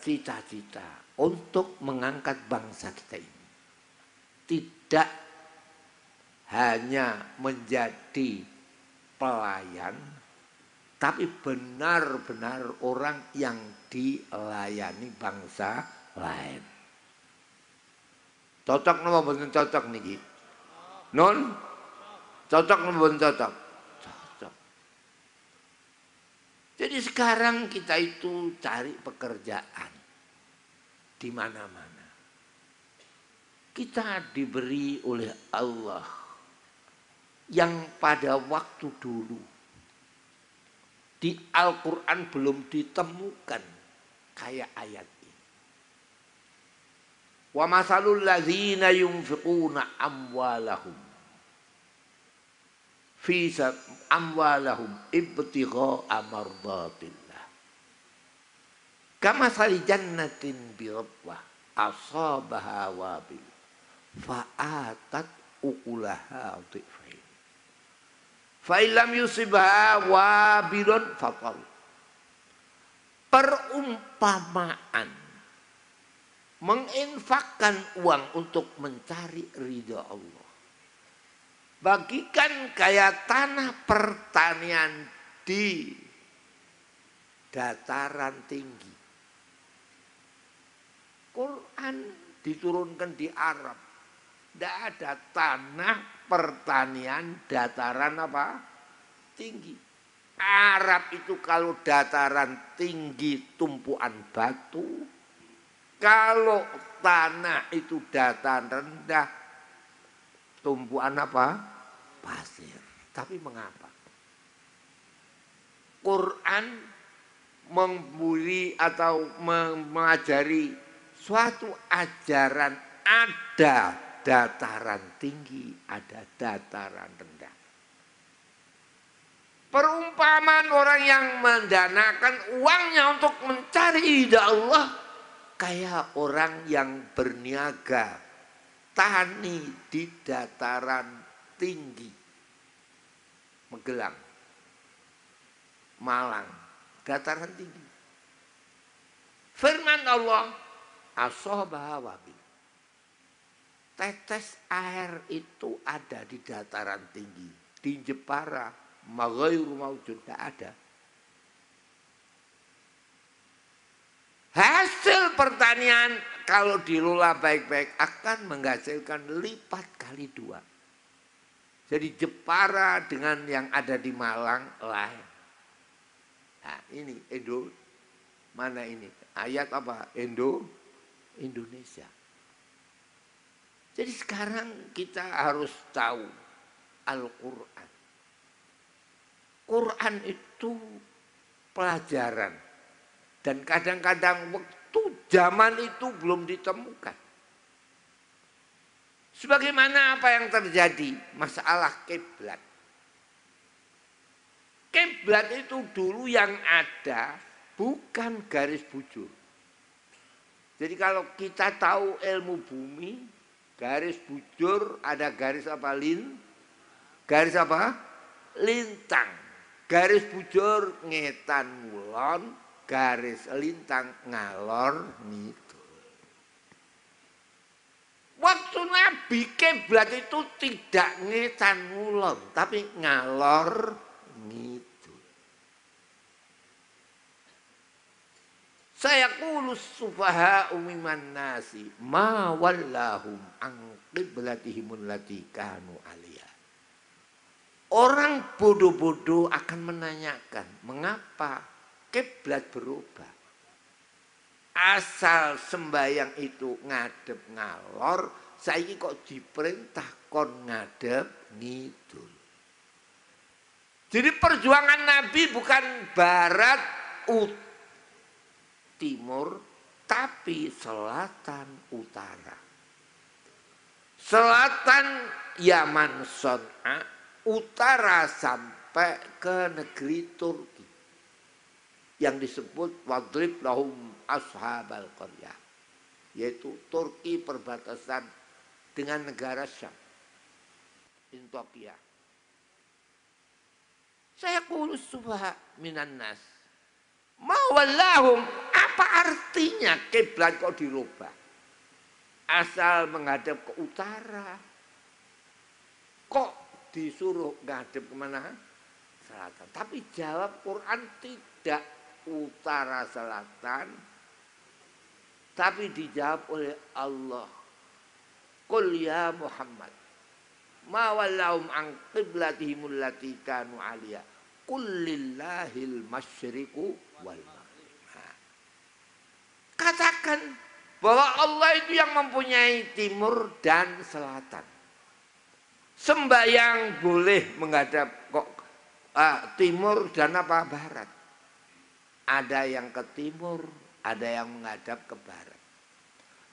cita-cita untuk mengangkat bangsa kita ini. Tidak hanya menjadi pelayan, tapi benar-benar orang yang dilayani bangsa lain. Cocok napa mboten cocok niki? Non? Cocok napa mboten cocok? Cocok. Jadi sekarang kita itu cari pekerjaan di mana-mana. Kita diberi oleh Allah yang pada waktu dulu di Al-Quran belum ditemukan kayak ayat ini. Wa masalul ladzina yunfiquna amwalahum fi amwalahum ibtigha'a mardatillah. Kamasali jannatin birabwah asabaha wabil fa'atat ukulaha dhifain. Fa'ilam yusibha wabilun fatal. Perumpamaan menginfakkan uang untuk mencari ridha Allah. Bagikan kayak tanah pertanian di dataran tinggi. Quran diturunkan di Arab. Tidak ada tanah pertanian dataran apa? Tinggi. Arab itu kalau dataran tinggi tumpuan batu. Kalau tanah itu dataran rendah tumpuan apa? Pasir. Tapi mengapa? Quran memberi atau mengajari suatu ajaran ada dataran tinggi, ada dataran rendah. Perumpamaan orang yang mendanakan uangnya untuk mencari ridha Allah kayak orang yang berniaga tani di dataran tinggi. Magelang, Malang, dataran tinggi. Firman Allah, asabaha wabil. Tetes air itu ada di dataran tinggi. Di Jepara, maghairu maujud, tidak ada. Hasil pertanian kalau dilola baik-baik akan menghasilkan lipat kali 2. Jadi Jepara dengan yang ada di Malang lain. Nah ini mana ini? Ayat apa? Indonesia. Jadi sekarang kita harus tahu Al-Quran. Quran itu pelajaran. Dan kadang-kadang waktu zaman itu belum ditemukan. Sebagaimana apa yang terjadi? Masalah kiblat. Kiblat itu dulu yang ada bukan garis bujur. Jadi kalau kita tahu ilmu bumi, garis bujur ada garis apa? Garis apa? Lintang. Garis bujur ngetan ngulon, garis lintang ngalor ngidul. Waktu Nabi kiblat itu tidak ngetan ngulon, tapi ngalor ngidul. Saya kulus sufaha umiman nasi ma wallahum an qiblatihimul lati kanu aliyah. Orang bodoh-bodoh akan menanyakan mengapa kiblat berubah. Asal sembayang itu ngadep ngalor, saiki kok diperintah kon ngadep ngidul. Jadi perjuangan Nabi bukan barat timur, tapi selatan utara. Selatan Yaman Son'a, utara sampai sampai ke negeri Turki yang disebut wadrib lahum ashabal qaryah, yaitu Turki perbatasan dengan negara Syam, Intokia. Saya kulus subha minan nas, mawallahum, apa artinya kiblat kok dirubah? Asal menghadap ke utara, kok disuruh ngadep kemana? Selatan. Tapi jawab Quran tidak utara selatan, tapi dijawab oleh Allah. Qul ya Muhammad, ma wallahum an qiblatihim allati kanu 'alaiha. Qul lillahil masyriqu wal maghrib. Katakan bahwa Allah itu yang mempunyai timur dan selatan. Sembahyang boleh menghadap kok timur dan apa barat. Ada yang ke timur, ada yang menghadap ke barat.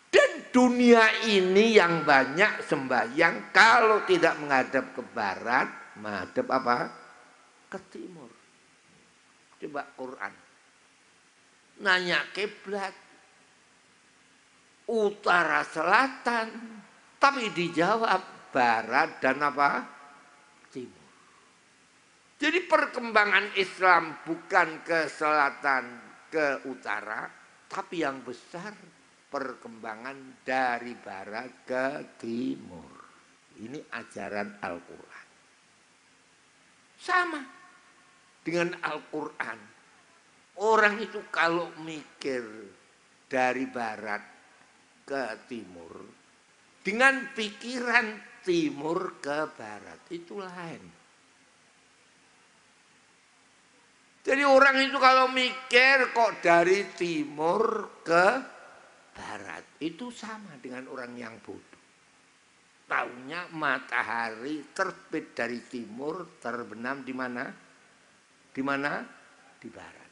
Dan dunia ini yang banyak sembahyang kalau tidak menghadap ke barat, menghadap apa? Ke timur. Coba Quran. Nanya kiblat utara selatan, tapi dijawab barat dan apa? Timur. Jadi perkembangan Islam bukan ke selatan, ke utara, tapi yang besar perkembangan dari barat ke timur. Ini ajaran Al-Quran. Sama dengan Al-Quran. Orang itu kalau mikir dari barat ke timur, dengan pikiran timur ke barat, itu lain. Jadi orang itu kalau mikir kok dari timur ke barat, itu sama dengan orang yang bodoh. Taunya matahari terbit dari timur, terbenam di mana? Di mana? Di barat.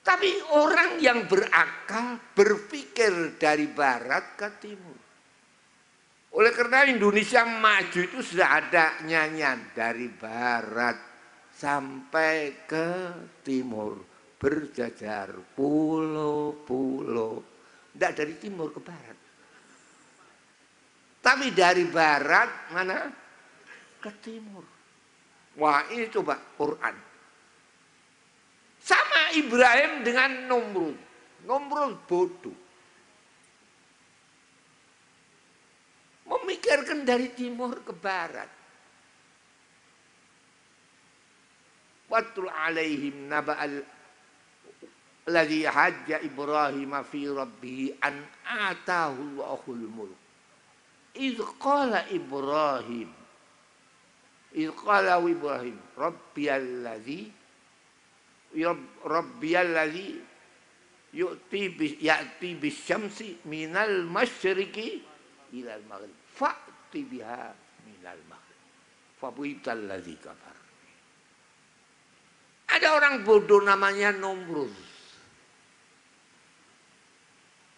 Tapi orang yang berakal berpikir dari barat ke timur. Oleh karena Indonesia maju itu sudah ada nyanyian dari barat sampai ke timur, berjajar pulau-pulau. Tidak dari timur ke barat. Tapi dari barat mana? Ke timur. Wah, ini coba Quran. Sama Ibrahim dengan Nomrud. Nomrud bodoh. Memikirkan dari timur ke barat. Watul alaihim naba'al ladzi hajja Ibrahim fi rabbih an atahu Allahul mulk. Idz qala Ibrahim rabbiyalladzi ya'ti bisyamsi minal masyriqi ilal maghrib fa'ti biha minal maghrib fabuital ladzi kafar. Ada orang bodoh namanya Nomrud.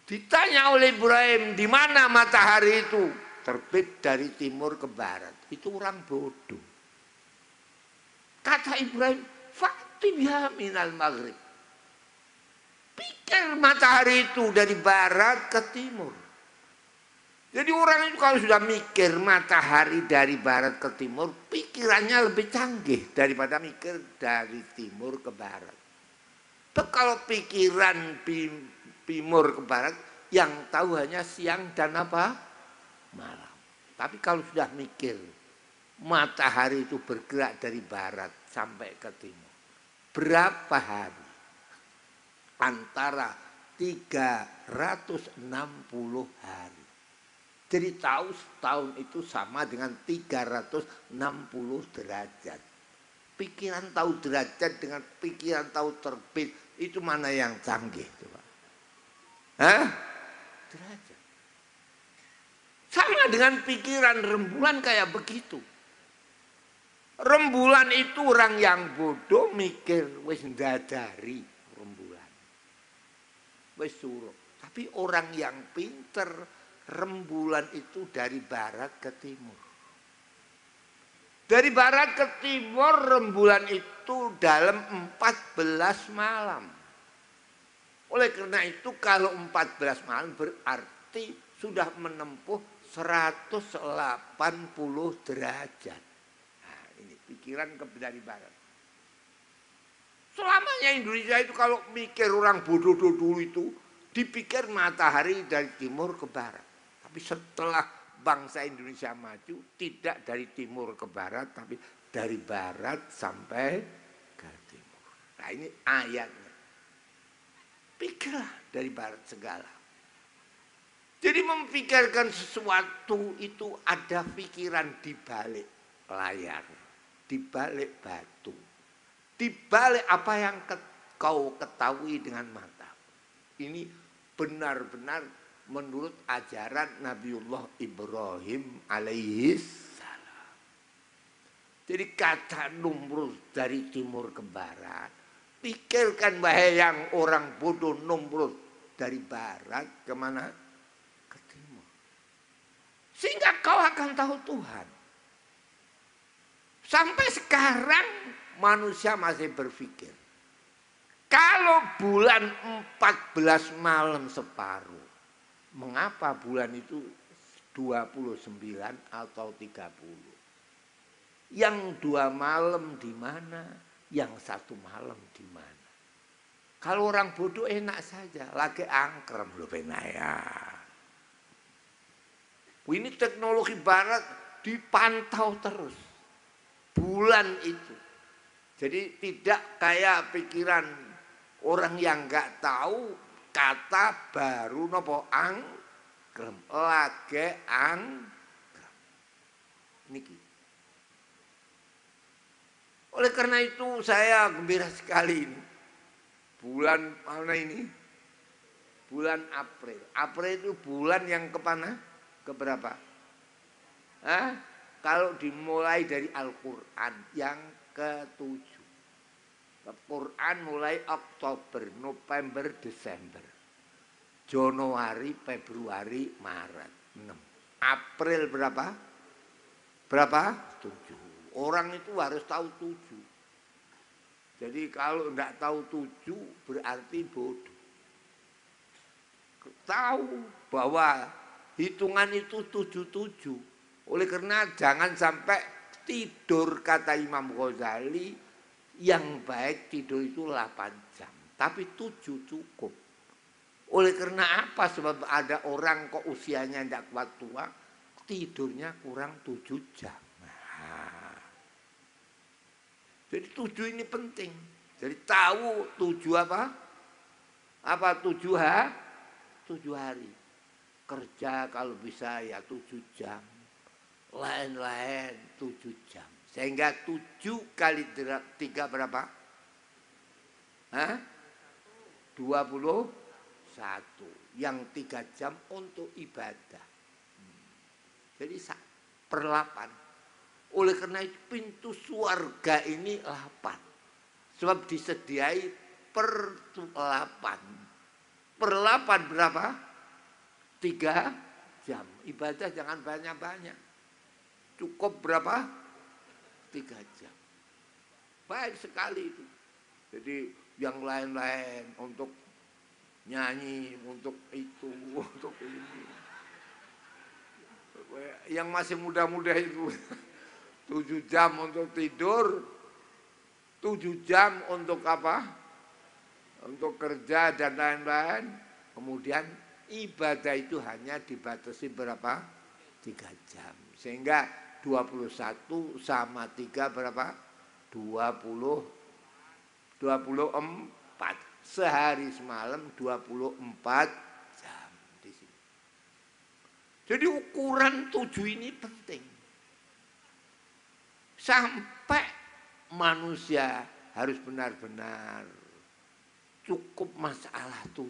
Ditanya oleh Ibrahim, di mana matahari itu? Terbit dari timur ke barat. Itu orang bodoh. Kata Ibrahim, fa'ti biha minal maghrib. Pikir matahari itu dari barat ke timur. Jadi orang itu kalau sudah mikir matahari dari barat ke timur, pikirannya lebih canggih daripada mikir dari timur ke barat. Tapi kalau pikiran timur ke barat, yang tahu hanya siang dan apa? Malam. Tapi kalau sudah mikir matahari itu bergerak dari barat sampai ke timur, berapa hari? Antara 360 hari. Jadi tahu setahun itu sama dengan 360 derajat. Pikiran tahu derajat dengan pikiran tahu terbit, itu mana yang canggih? Coba. Hah? Derajat. Sama dengan pikiran rembulan kayak begitu. Rembulan itu orang yang bodoh mikir wis ndadari rembulan. Wis suruh. Tapi orang yang pinter rembulan itu dari barat ke timur. Dari barat ke timur rembulan itu dalam 14 malam. Oleh karena itu kalau 14 malam berarti sudah menempuh 180 derajat. Nah, ini pikiran dari barat. Selamanya Indonesia itu kalau mikir orang bodoh dulu itu dipikir matahari dari timur ke barat. Tapi setelah bangsa Indonesia maju tidak dari timur ke barat tapi dari barat sampai ke timur. Nah ini ayatnya. Pikirlah dari barat segala. Jadi memikirkan sesuatu itu ada pikiran di balik layar, di balik batu. Di balik apa yang kau ketahui dengan mata. Ini benar-benar menurut ajaran Nabiullah Ibrahim alaihissalam. Jadi kata Numrud dari timur ke barat. Pikirkan bahaya yang orang bodoh Numrud dari barat kemana? Ke timur. Sehingga kau akan tahu Tuhan. Sampai sekarang manusia masih berpikir, kalau bulan 14 malam separuh, mengapa bulan itu 29 atau 30? Yang 2 malam di mana, yang 1 malam di mana? Kalau orang bodoh enak saja, lagi angkrem loh enak ya. Ini teknologi barat dipantau terus, bulan itu. Jadi tidak kayak pikiran orang yang nggak tahu kata baru nopo angkrem, lagi angkrem. Niki. Oleh karena itu saya gembira sekali ini. Bulan mana ini? Bulan April. April itu bulan yang kemana? Keberapa? Hah? Kalau dimulai dari Al-Quran yang ke-7. Quran mulai Oktober, November, Desember. Januari, Februari, Maret. 6. April berapa? Berapa? 7. Orang itu harus tahu 7. Jadi kalau tidak tahu 7 berarti bodoh. Tahu bahwa hitungan itu 77. Oleh karena jangan sampai tidur, kata Imam Ghazali, yang baik tidur itu 8 jam. Tapi 7 cukup. Oleh karena apa? Sebab ada orang kok usianya tidak kuat tua, tidurnya kurang 7 jam. Nah, jadi 7 ini penting. Jadi tahu 7 apa? Apa 7 hari. Kerja kalau bisa ya 7 jam. Lain-lain 7 jam. Sehingga 7 kali 3 berapa? Hah? 21. Yang 3 jam untuk ibadah. Jadi per 8. Oleh karena itu pintu surga ini 8. Sebab disediai per 8. Per 8 berapa? 3 jam. Ibadah jangan banyak-banyak. Cukup berapa? 3 jam. Baik sekali itu. Jadi yang lain-lain untuk nyanyi, untuk itu, untuk ini. Yang masih muda-muda itu 7 jam untuk tidur, 7 jam untuk apa? Untuk kerja dan lain-lain. Kemudian ibadah itu hanya dibatasi berapa? 3 jam. Sehingga 21 sama 3 berapa? 24. Sehari semalam 24 jam di sini. Jadi ukuran 7 ini penting. Sampai manusia harus benar-benar cukup masalah 7.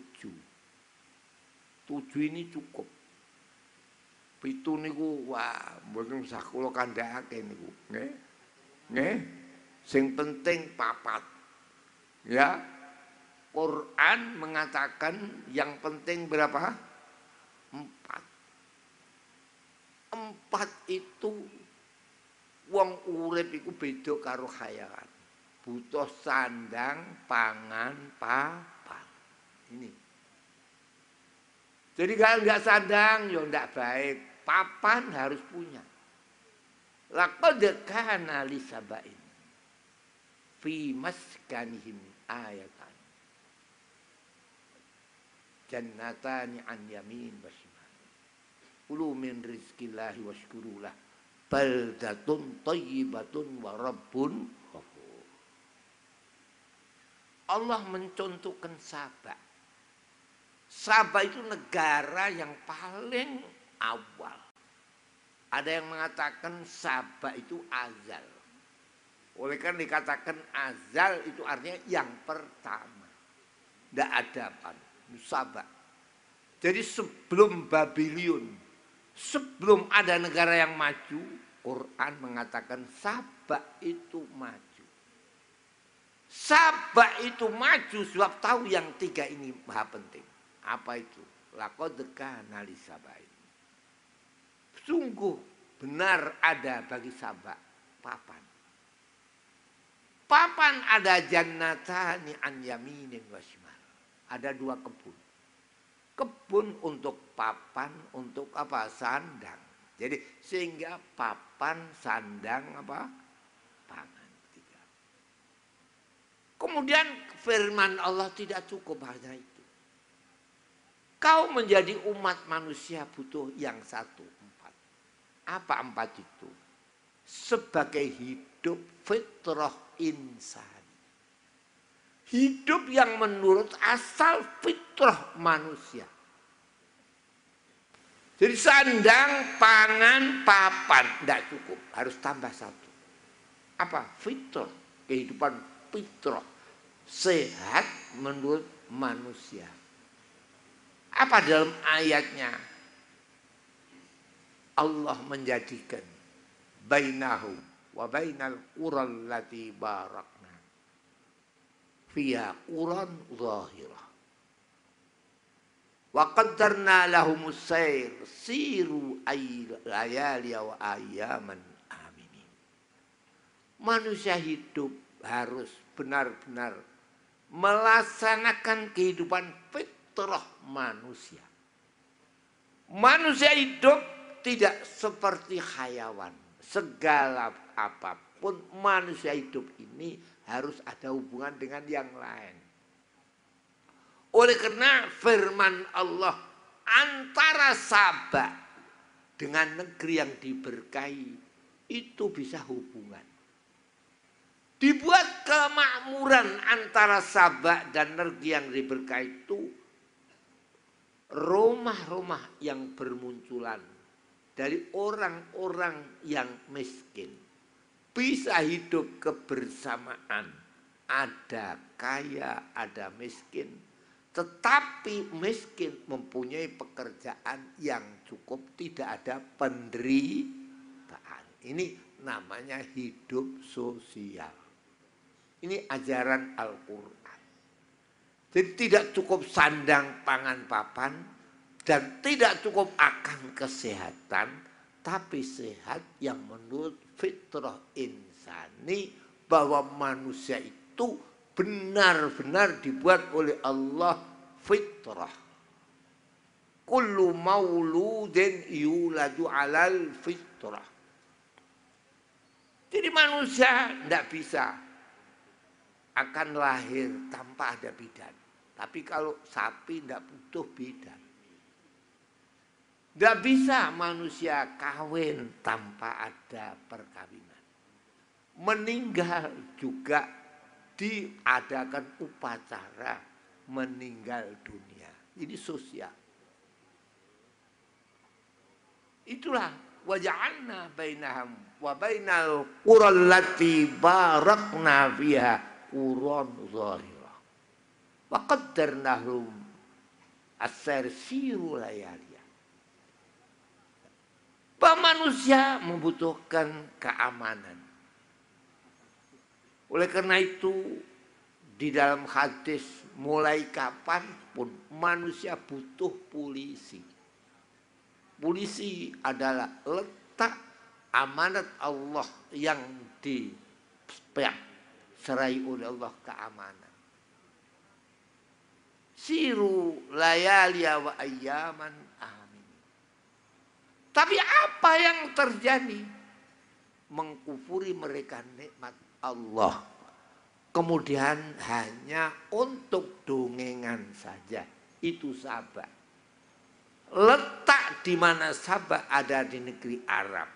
7 ini cukup. Pitu niku wah mboten usah kula kandhakake niku, nggih. Nggih. Sing penting 4. Ya. Quran mengatakan yang penting berapa? 4. 4 itu Wong urip iku beda karo khayalan. Butuh sandang, pangan, papan. Ini. Jadi kalau nggak sandang, ya nggak baik. Papan harus punya. Laqad kana li sabain fi maskanihim ayatan. Jannatani an yamin wa shimal. Kulu min rizqillahi washkurulah. Baldatun thayyibatun wa rabbun ghafur. Allah mencontohkan Sabah. Sabah itu negara yang paling awal. Ada yang mengatakan Sabah itu azal. Oleh karena dikatakan azal itu artinya yang pertama. Tidak ada apa. Sabah. Jadi sebelum Babylon, sebelum ada negara yang maju, Quran mengatakan Sabah itu maju. Sabah itu maju sebab tahu yang tiga ini maha penting. Apa itu? Laqad kana li sabain. Sungguh benar ada bagi Sabah papan. Papan ada jannatani an yaminin wa shimal. Ada dua kebun. Kebun untuk papan, untuk apa? Sandang. Jadi sehingga papan, sandang, apa? Pangan. Tiga. Kemudian firman Allah tidak cukup hanya itu. Kau menjadi umat manusia butuh yang satu, empat. Apa empat itu? Sebagai hidup fitrah insan. Hidup yang menurut asal fitrah manusia. Jadi sandang, pangan, papan. Tidak cukup, harus tambah satu. Apa? Fitrah. Kehidupan fitrah. Sehat menurut manusia. Apa dalam ayatnya? Allah menjadikan bainahum wa bainal qural lati barakna fiha quran zahirah wa qaddarna lahumus sayr siru layali wa ayyaman aminin. Manusia hidup harus benar-benar melaksanakan kehidupan fitrah manusia. Manusia hidup tidak seperti hayawan. Segala apapun manusia hidup ini harus ada hubungan dengan yang lain. Oleh karena firman Allah antara Sabah dengan negeri yang diberkahi itu bisa hubungan. Dibuat kemakmuran antara Sabah dan negeri yang diberkahi itu rumah-rumah yang bermunculan dari orang-orang yang miskin bisa hidup kebersamaan. Ada kaya, ada miskin, tetapi miskin mempunyai pekerjaan yang cukup, tidak ada penderitaan. Ini namanya hidup sosial. Ini ajaran Al-Quran. Jadi tidak cukup sandang, pangan, papan, dan tidak cukup akan kesehatan, tapi sehat yang menurut fitrah insani, bahwa manusia itu benar-benar dibuat oleh Allah fitrah. Kullu mauludin yuladu alal fitrah. Jadi manusia tidak bisa akan lahir tanpa ada bidan. Tapi kalau sapi tidak butuh bidan. Tidak bisa manusia kawin tanpa ada perkawinan. Meninggal juga diadakan upacara meninggal dunia. Ini sosial. Itulah waja'alna bainahum wa bainal qural lati barakna fiha quran zahirah. Wa qaddarnahum as-sayr siru layaliyah. Manusia membutuhkan keamanan. Oleh karena itu di dalam hadis mulai kapanpun manusia butuh polisi. Polisi adalah letak amanat Allah yang diserai oleh Allah keamanan. Siru layaliya wa ayyaman amin. Tapi apa yang terjadi? Mengkufuri mereka nikmat Allah. Kemudian hanya untuk dongengan saja. Itu Sabah. Letak di mana Sabah ada di negeri Arab.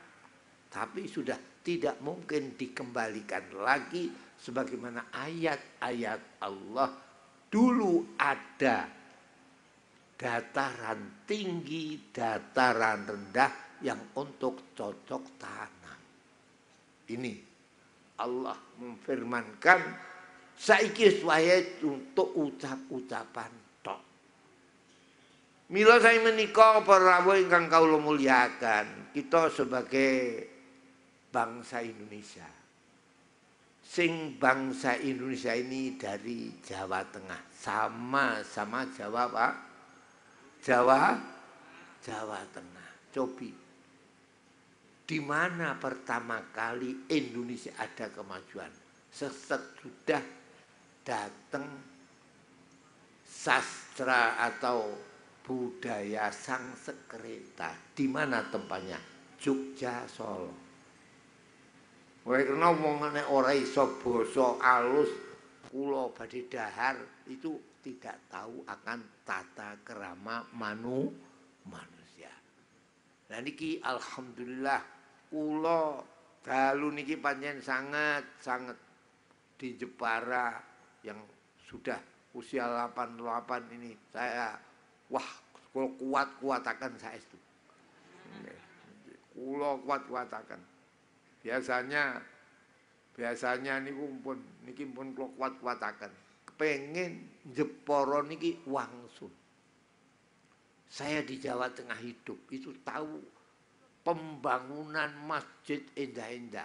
Tapi sudah tidak mungkin dikembalikan lagi sebagaimana ayat-ayat Allah. Dulu ada dataran tinggi, dataran rendah yang untuk cocok tanam. Ini Allah memfirmankan saiki waya untuk ucap-ucapan tok. Mila saya menika para rawuh ingkang kawula mulyakan, kita sebagai bangsa Indonesia. Sing bangsa Indonesia ini dari Jawa Tengah, sama Jawa Pak, Jawa Tengah. Cobi, di mana pertama kali Indonesia ada kemajuan? Sesudah datang sastra atau budaya Sangsekerta. Di mana tempatnya? Jogja, Solo. Oleh karena omongane ora iso basa alus, kula badhe dahar itu tidak tahu akan tata krama manusia. Nah niki alhamdulillah kula dalu niki pancen sangat di Jepara yang sudah usia 88 ini saya wah kuat-kuatakan saestu. Kula kuat-kuatakan. Biasanya niku niki pun kula kuat-kuataken. Pengen Jepara niki wangsul. Saya di Jawa Tengah hidup itu tahu pembangunan masjid indah-indah.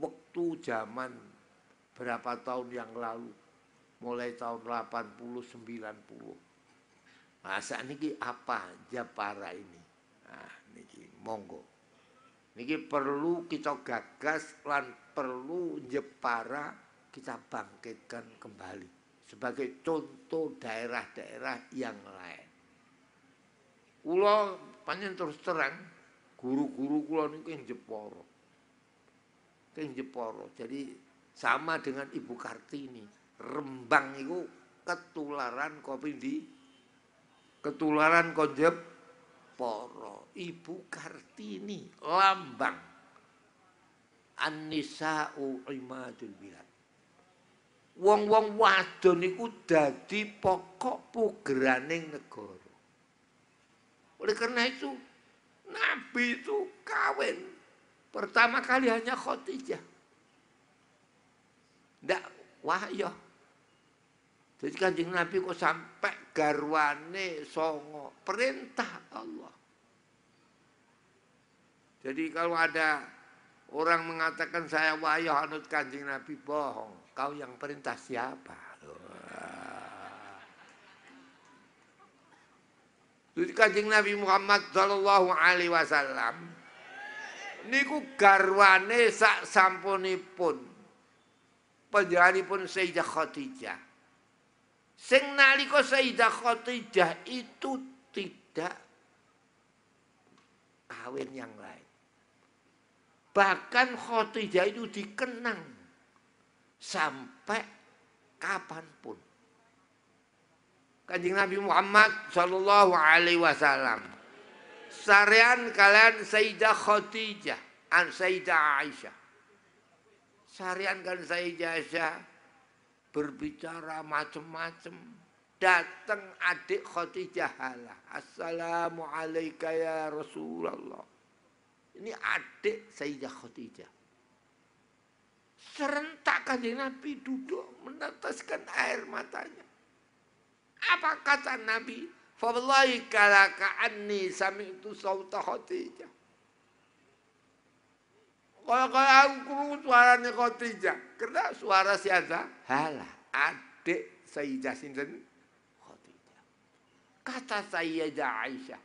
Waktu zaman berapa tahun yang lalu, mulai tahun 80 90. Nah, saat niki apa Jepara ini? Nah, niki monggo. Niki perlu kita gagas lan perlu Jepara kita bangkitkan kembali sebagai contoh daerah-daerah yang lain. Kula pancen terus terang guru-guru kula niku ing Jepara. Ing Jepara. Jadi sama dengan Ibu Kartini. Rembang itu ketularan kopindi. Ketularan konjep Poro, Ibu Kartini, lambang An-Nisa'u Imadul Bilad. Wong-wong wadon niku dadi pokok pugeraning negara. Oleh karena itu, Nabi itu kawin pertama kali hanya Khadijah. Ndak wahyo. Jadi Kanjeng Nabi kok sampai garwane songo, perintah Allah. Jadi kalau ada orang mengatakan saya wayah anut Kanjeng Nabi, bohong. Kau yang perintah siapa? Jadi Kanjeng Nabi Muhammad sallallahu alaihi wasallam niku garwane sak sampunipun panjenenganipun Sayyidah Khadijah. Sing nalika Sayyidah Khadijah itu tidak kawin yang lain. Bahkan Khadijah itu dikenang sampai kapanpun. Kanjeng Nabi Muhammad sallallahu alaihi wasallam sarean kalian Sayyidah Khadijah an Sayyidah Aisyah. Sarean kan Sayyidah Aisyah berbicara macam-macam. Datang adik Khadijah halah. Assalamu alayka ya Rasulullah. Ini adik Sayyidah Khadijah. Serentak Kanjeng Nabi duduk meneteskan air matanya. Apa kata Nabi? Fawallahi kalaka anni sami'tu sawta Khadijah. Kalau aku kurung suaranya Khadijah. Karena suara siapa? Halah, adik Sayyidah sinten Khadijah. Kata Sayyidah Aisyah,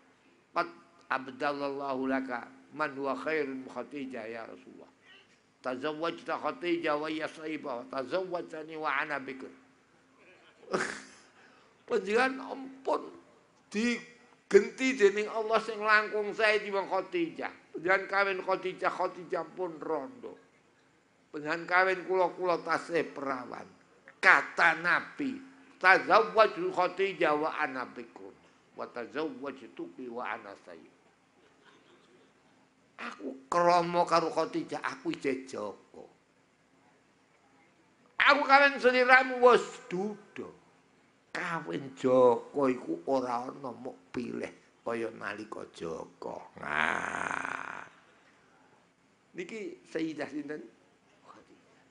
qad abdallallahu laka man huwa khairun Khadijah ya Rasulullah. Tazawwajta Khadijah wa hiya saibah, tazawwajtani wa ana bikr. Panjenengan ampun digenti dening Allah sing langkung sae timbang Khadijah. Panjenengan kawin Khadijah, Khadijah pun rondo. Panjenengan kawin kula tasih perawan. Kata Nabi, tazawwaju Khadijah wa ana bikr. Wa tazawwajtuki wa ana sayyid. Aku kromo karo Khadijah, aku isih Joko. Aku kawin seliramu wis duda. Kawin Joko iku ora ana mok pilih kaya nalika Joko. Nah. Niki Sayyidah sinten? Khadijah.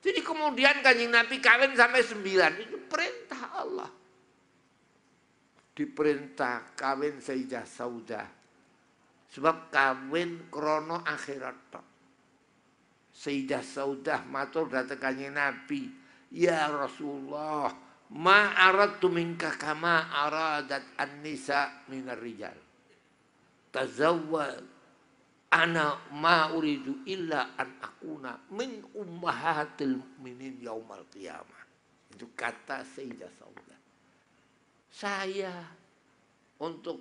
Jadi kemudian Kanjeng Nabi kawin sampai 9, itu perintah Allah. Diperintah kawin Sayyidah Saudah. Sebab kawin krono akhirat tok. Sayyidah Saudah matur dhateng Kanjeng Nabi, "Ya Rasulullah, ma aradtu minka kama aradat an-nisa minar rijal. Tazawwaj ana ma uridu illa an akuna min ummahatil mu'minin yaumal qiyamah." Itu kata Sayyidah Saudah. Saya untuk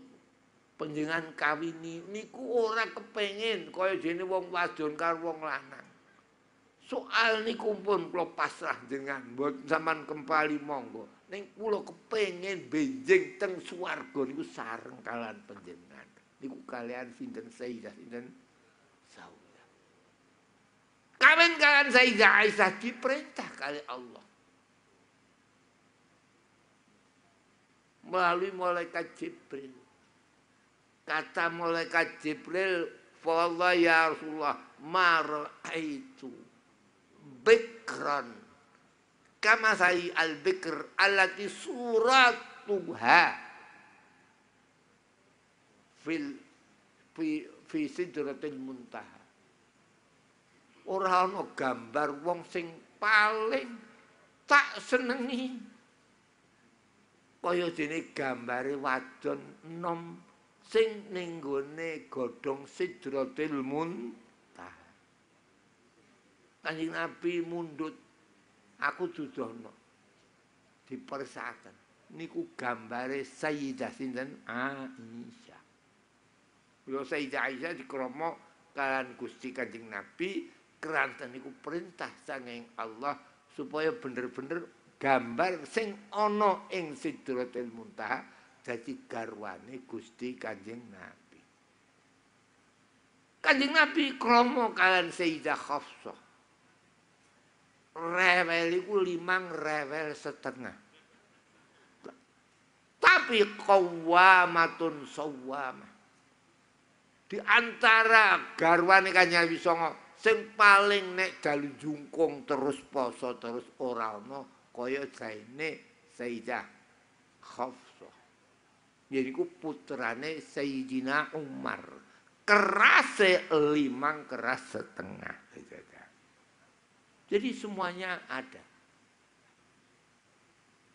panjenengan kawini niku ora kepengin kaya dene wong wadon karo wong lanang. Soal niku pun kula pasrah dengan mboten sampean kempali monggo. Ning kula kepengin benjing teng swarga niku sareng kalian panjenengan. Niku kalian sinten Sayyidah sinten Saudah. Kawin kalian Sayyidah Aisyah diperintah kali Allah. Melalui malaikat Jibril. Kata malaikat Jibril, "Wallah ya Rasulullah, ma ra'aitu bikran kama sai al-bikr allati suratuha fi sidratil muntaha." Ora ana gambar wong sing paling tak senengi kaya dene gambare wadon enom sing ning gone godhong Sidratil Muntaha. Kanjeng Nabi mundhut, aku dudono. Dipersakaken. Niku gambare Sayyidah sinten Aisyah. Yo Sayyidah Aisyah dikromo kalian Gusti Kanjeng Nabi keranten niku perintah saking Allah supaya bener-bener gambar sing ana ing Sidratil Muntaha dadi garwane Gusti Kanjeng Nabi. Kanjeng Nabi kromo kalian Sayyidah Hafsah. Rewel iku 5 rewel setengah. Tapi qawamatun sawamah. Di antara garwane Kanjeng Nabi songo sing paling nek dalu jungkung terus poso terus ora ana kaya jaine Sayyidah Hafsah. Yaiku putrane Sayyidina Umar. Kerase 5 keras setengah. Jadi semuanya ada.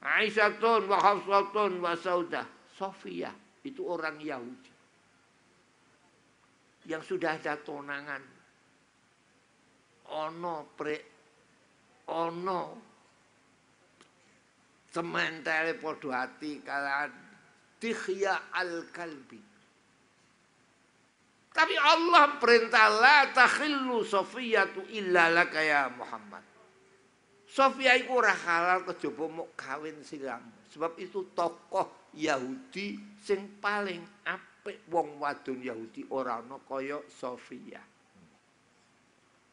Aisyatun wa Hafsatun wa Saudah. Sofia itu orang Yahudi. Yang sudah ada tunangan. Ono sementara podo hati kalian Dihya al-Kalbi. Tapi Allah perintah la takhillu Sofiyatu illa laka ya Muhammad. Sofia iku ora halal kejaba mok kawin siramu. Sebab itu tokoh Yahudi sing paling apik wong wadon Yahudi ora ana kaya Sofia.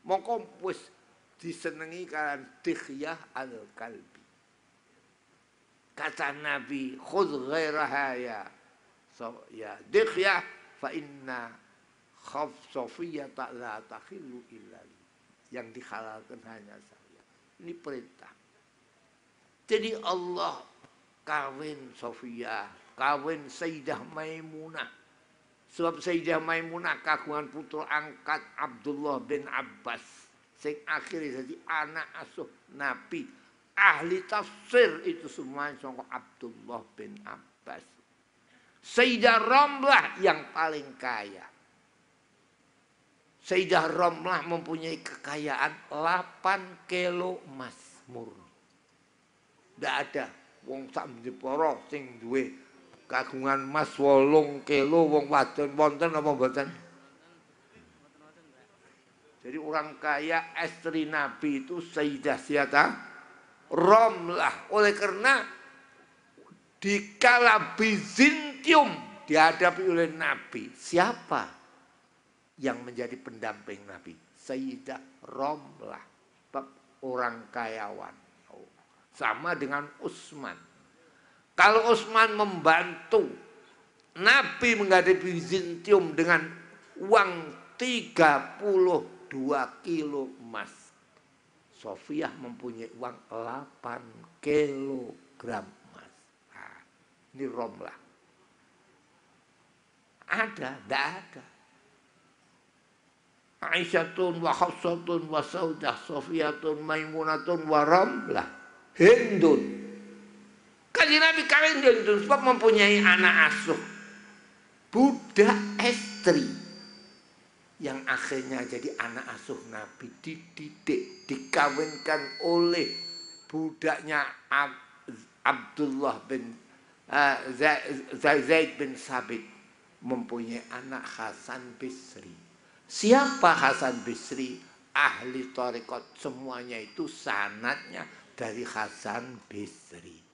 Mongko wis disenengi kalian Dihya al-Kalbi. Kata Nabi, khudh ghairaha ya Dihya fa inna khaf Sofiyah la takhillu illa li. Yang dihalalkan hanya saya. Ini perintah. Jadi Allah kawin Sofiyah, kawin Sayyidah Maimunah. Sebab Sayyidah Maimunah kagungan putra angkat Abdullah bin Abbas. Sing akhirnya jadi anak asuh Nabi. Ahli tafsir itu semua sangka Abdullah bin Abbas. Sayyidah Ramlah yang paling kaya. Sayyidah Romlah mempunyai kekayaan 8 kilo emas murni. Tidak ada wong sak Jepara sing duwe kagungan emas 8 kilo wong wadon wonten apa mboten? Jadi orang kaya istri Nabi itu Sayyidah Sayyidah Romlah. Oleh karena dikala Bizantium dihadapi oleh Nabi, siapa yang menjadi pendamping Nabi? Sayyidah Romlah, orang kayawan. Sama dengan Utsman. Kalau Utsman membantu Nabi menghadapi Bizantium dengan uang 32 kilo emas, Sofiyah mempunyai uang 8 kilogram emas. Nah, ini Romlah. Ada? Tidak ada. Aisyatun wa Hafsatun wa Saudah, Sofiyatun, Maimunatun wa Romlah, Hindun. Kanjeng Nabi kawin Hindun sebab mempunyai anak asuh, budak istri yang akhirnya jadi anak asuh Nabi, dididik, dikawinkan oleh budaknya Abdullah bin Zaid bin Sabit, mempunyai anak Hasan Bisri. Siapa Hasan Bisri? Ahli tarekat, semuanya itu sanadnya dari Hasan Bisri.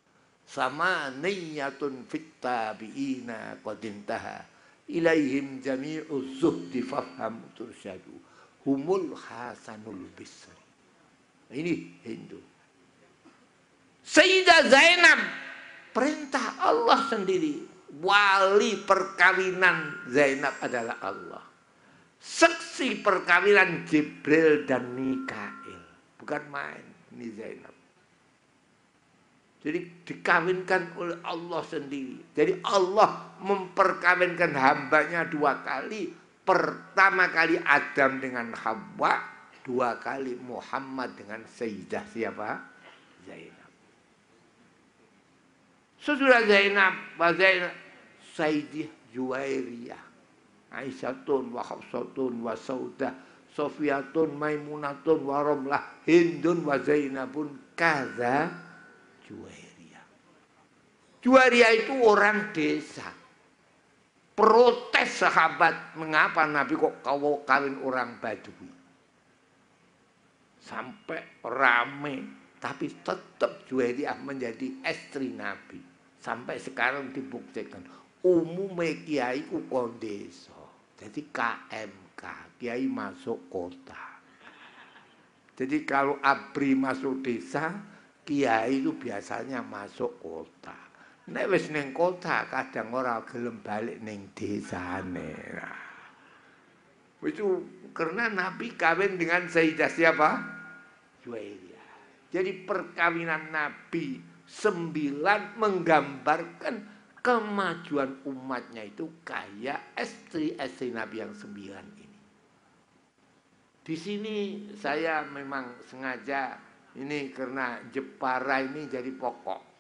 Sama niyatun fit tabi'ina qad intaha ilaihim jami'uz zuhdi fafham tursyadu humul Hasanul Bisri. Ini Hindu. Sayyidah Zainab, perintah Allah sendiri. Wali perkawinan Zainab adalah Allah. Saksi perkawinan Jibril dan Mikail. Bukan main, ini Zainab. Jadi dikawinkan oleh Allah sendiri. Jadi Allah memperkawinkan hambanya 2 kali. Pertama kali Adam dengan Hawa, 2 kali Muhammad dengan Sayyidah siapa? Zainab. Sesudah Zainab, Sayyidah Juwairiyah, Aisyatun wa Hafsatun wa Saudah, Sofiyatun, Maimunatun wa Romlah, Hindun wa Zainabun kaza Juwairiyah. Juwairiyah itu orang desa. Protes sahabat, mengapa Nabi kok kau kawin orang Badui? Sampai rame, tapi tetap Juwairiyah menjadi istri Nabi. Sampai sekarang dibuktikan umumnya kiai ku desa. Jadi KMK, kiai masuk kota. Jadi kalau ABRI masuk desa, kiai itu biasanya masuk kota. Nek wis ning kota kadang ora gelem balik ning desane. Nah, itu karena Nabi kawin dengan Sayyidah siapa? Juwairiyah. Jadi perkawinan Nabi 9 menggambarkan kemajuan umatnya itu kayak istri-istri Nabi yang 9 ini. Di sini saya memang sengaja ini karena Jepara ini jadi pokok.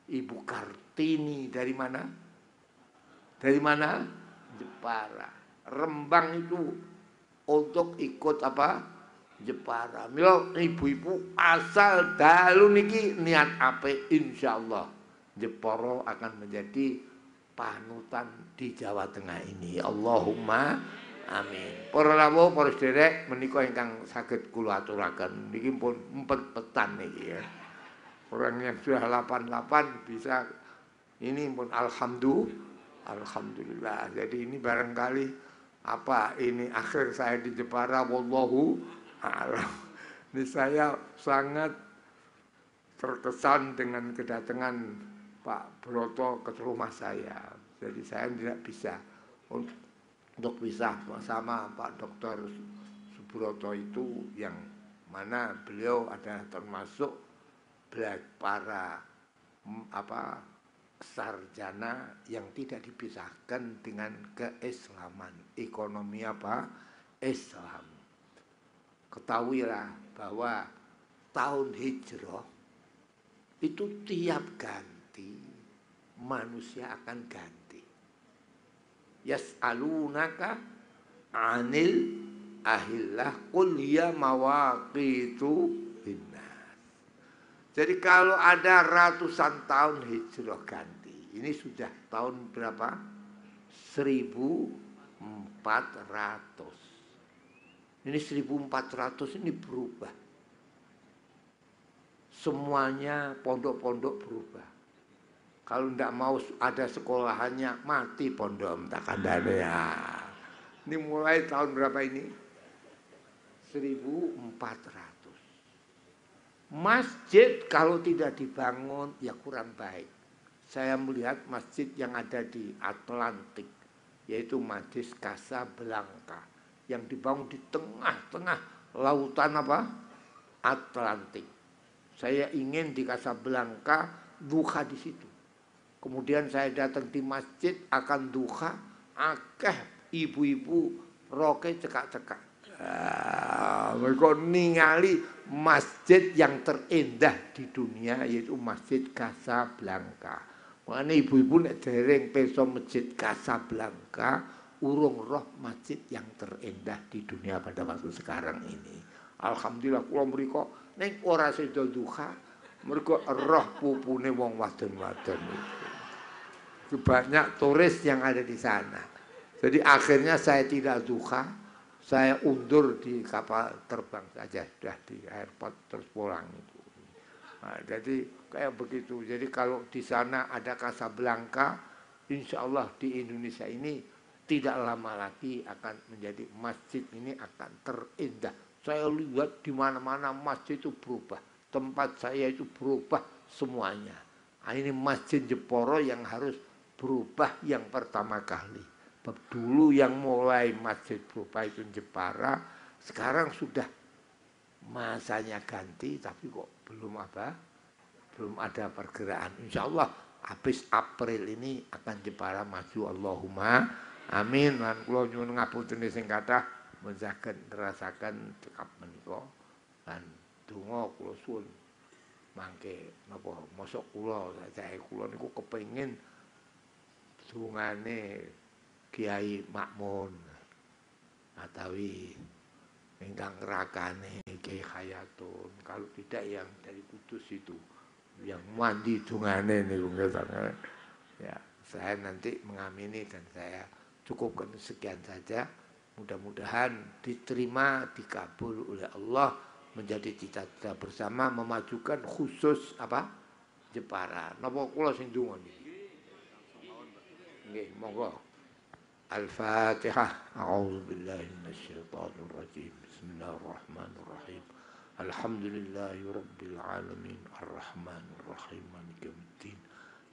Ibu Kartini dari mana? Dari mana? Jepara. Rembang itu untuk ikut apa? Jepara. Mila ibu-ibu asal dalu niki niat ape, insyaallah Jepara akan menjadi panutan di Jawa Tengah ini. Allahumma amin. Para rawuh, para sederek menika ingkang saged kula aturaken niki pun empet-petan niki ya. Orang yang sudah 88 bisa ini pun alhamdulillah. Jadi ini barangkali apa ini akhir saya di Jepara, wallahu a'lam. Ini saya sangat terkesan dengan kedatangan Pak Broto ke rumah saya. Jadi saya tidak bisa untuk bisa bersama Pak Dr. Subroto itu, yang mana beliau adalah termasuk para sarjana yang tidak dipisahkan dengan keislaman, ekonomi Islam. Ketahuilah bahwa tahun hijrah itu tiap ganti manusia akan ganti. Yas'alunaka 'anil ahillah qul hiya mawaqitu linnas. Jadi kalau ada ratusan tahun hijrah ganti, ini sudah tahun berapa? 1400. Ini 1400 ini berubah. Semuanya pondok-pondok berubah. Kalau tidak mau ada sekolahannya, mati pondok ya. Ini mulai tahun berapa ini? 1400. Masjid kalau tidak dibangun ya kurang baik. Saya melihat masjid yang ada di Atlantik, yaitu Masjid Casablanca, yang dibangun di tengah-tengah lautan apa? Atlantik. Saya ingin di Casablanca duha di situ. Kemudian saya datang di masjid akan duha, akeh ibu-ibu roke cekak-cekak. Mereka ningali masjid yang terindah di dunia, yaitu Masjid Casablanca. Makanya ibu-ibu nek dereng peso masjid Casablanca, urung roh masjid yang terindah di dunia pada waktu sekarang ini. Alhamdulillah kula mriko ning ora sedo duha, mergo roh pupune wong wadon-wadon itu. Banyak turis yang ada di sana. Jadi akhirnya saya tidak duha, saya undur di kapal terbang saja, sudah di airport terus pulang itu. Nah, jadi kayak begitu. Jadi kalau di sana ada Casablanca, insya Allah di Indonesia ini tidak lama lagi akan menjadi masjid ini akan terindah. Saya lihat di mana-mana masjid itu berubah. Tempat saya itu berubah semuanya. Nah, ini masjid Jepara yang harus berubah yang pertama kali. Dulu yang mulai masjid berubah itu Jepara, sekarang sudah masanya ganti, tapi kok belum ada pergerakan. Insya Allah habis April ini akan Jepara maju. Allahumma amin. Lan kula nyuwun ngapunten sing kathah menjaken nerasaken cekap menika lan donga kula suwun mangke napa mosok kula sae kula niku kepengin dungane Kiai Makmun atawi ingkang rakane Kiai Hayatun, kalau tidak yang dari Kudus itu yang mandi dungane niku nggih. Ya, saya nanti mengamini dan saya cukupkan sekian saja. Mudah-mudahan diterima, dikabul oleh Allah menjadi cita-cita bersama memajukan khusus apa? Jepara. Napa kula sing donga niki? Nggih, monggo. Al-Fatihah. A'udzubillahi minasyaitonir rajim. Bismillahirrahmanirrahim. Alhamdulillahi rabbil alamin. Arrahmanir rahim. Maliki yaumiddin.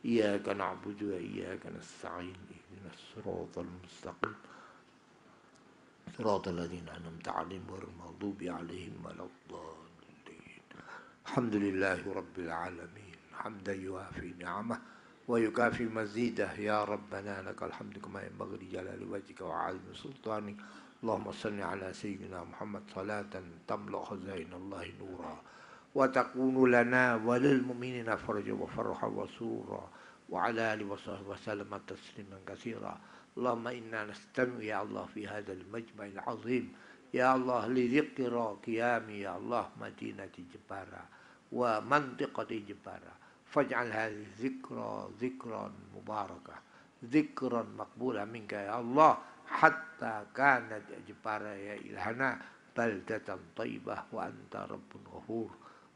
Iyyaka na'budu wa iyyaka nasta'in. Ihdinas siratal mustaqim. صراط الذين أنعمت عليهم غير المغضوب عليهم ولا الضالين. الحمد لله رب العالمين حمدا يوافي نعمه ويكافي مزيده. يا ربنا لك الحمد كما ينبغي لجلال وجهك وعظيم سلطانك. اللهم صل على سيدنا محمد صلاة تملأ خزائن الله نورا وتكون لنا وللمؤمنين فرجا وفرحا وسرورا وعلى آله وصحبه وسلم تسليما كثيرا. اللهم إنا نستمع يا الله في هذا المجمع العظيم يا الله لذكر قيام يا الله مدينة جبارة ومنطقة جبارة، فاجعل هذه الذكرى ذكرا مباركة ذكرا مقبولا منك يا الله، حتى كانت جبارة يا إلهنا بلدة طيبة وأنت رب غفور.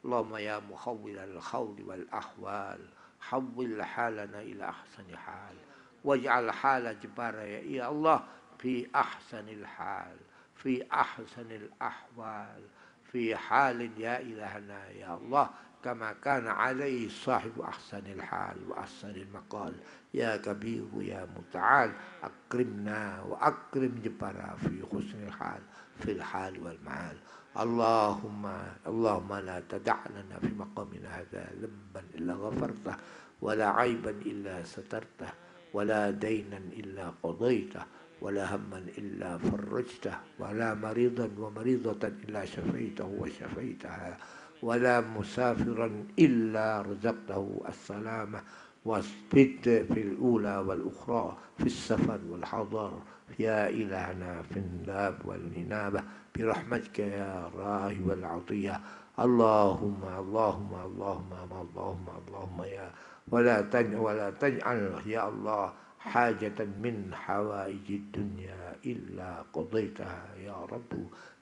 اللهم يا محول الخول والأحوال حول حالنا إلى أحسن حال، واجعل حال جبارة يا الله في أحسن الحال في أحسن الأحوال في حال يا إلهنا يا الله كما كان عليه صاحب أحسن الحال وأحسن المقال. يا كبير يا متعال أكرمنا وأكرم جبارة في حسن الحال في الحال والمعال. اللهم لا تدع لنا في مقامنا هذا ذنبا إلا غفرته ولا عيبا إلا سترته ولا دينا إلا قضيته ولا هما إلا فرجته ولا مريضا ومريضة إلا شفيته وشفيتها ولا مسافرا إلا رزقته السلامة واثبت في الأولى والأخرى في السفر والحضر يا إلهنا في الناب والننابة برحمتك يا راهب العطية. اللهم اللهم اللهم اللهم اللهم يا ولا تجعل يا الله حاجة من حوائج الدنيا إلا قضيتها يا رب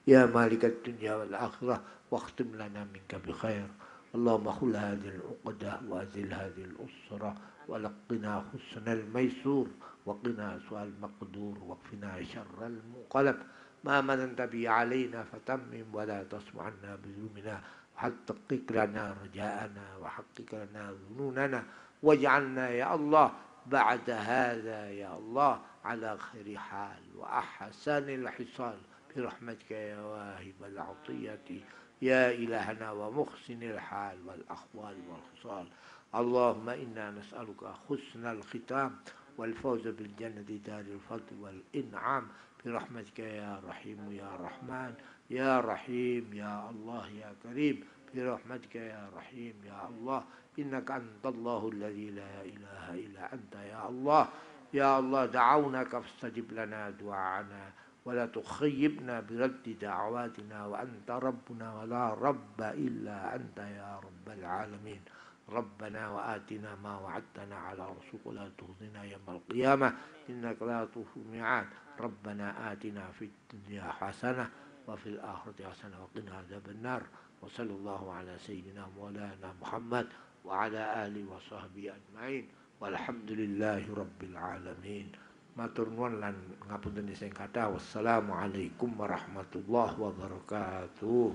يا مالك الدنيا والآخرة، واختم لنا منك بخير. اللهم خل هذه العقدة وأزل هذه الأسرة، ولقنا حسن الميسور، وقنا سوء المقدور، واكفنا شر المنقلب. ما مننت به علينا فتمم ولا تصم عنا بذنوبنا، وحقق لنا رجاءنا، وحقق لنا ظنوننا، واجعلنا يا الله بعد هذا يا الله على خير حال وأحسن الحصال برحمتك يا واهب العطية يا إلهنا ومحسن الحال والأحوال والخصال. اللهم إنا نسألك حسن الختام والفوز بالجنة دار الفضل والإنعام برحمتك يا رحيم يا رحمن يا رحيم يا الله يا كريم برحمتك يا رحيم يا الله. إنك أنت الله الذي لا إله إلا أنت يا الله. يا الله دعوناك فاستجب لنا دعاءنا، ولا تخيبنا برد دعواتنا، وأنت ربنا ولا رب إلا أنت يا رب العالمين. ربنا وآتنا ما وعدتنا على رسولك ولا تخزنا يوم القيامة إنك لا تخلف الميعاد. ربنا آتنا في الدنيا حسنة وفي الآخرة حسنة وقنا عذاب النار. وصلى الله على سيدنا مولانا محمد وعلى آله وصحبه أجمعين والحمد لله رب العالمين. Matur nuwun lan ngapunten sing kathah. Wassalamualaikum warahmatullahi wabarakatuh.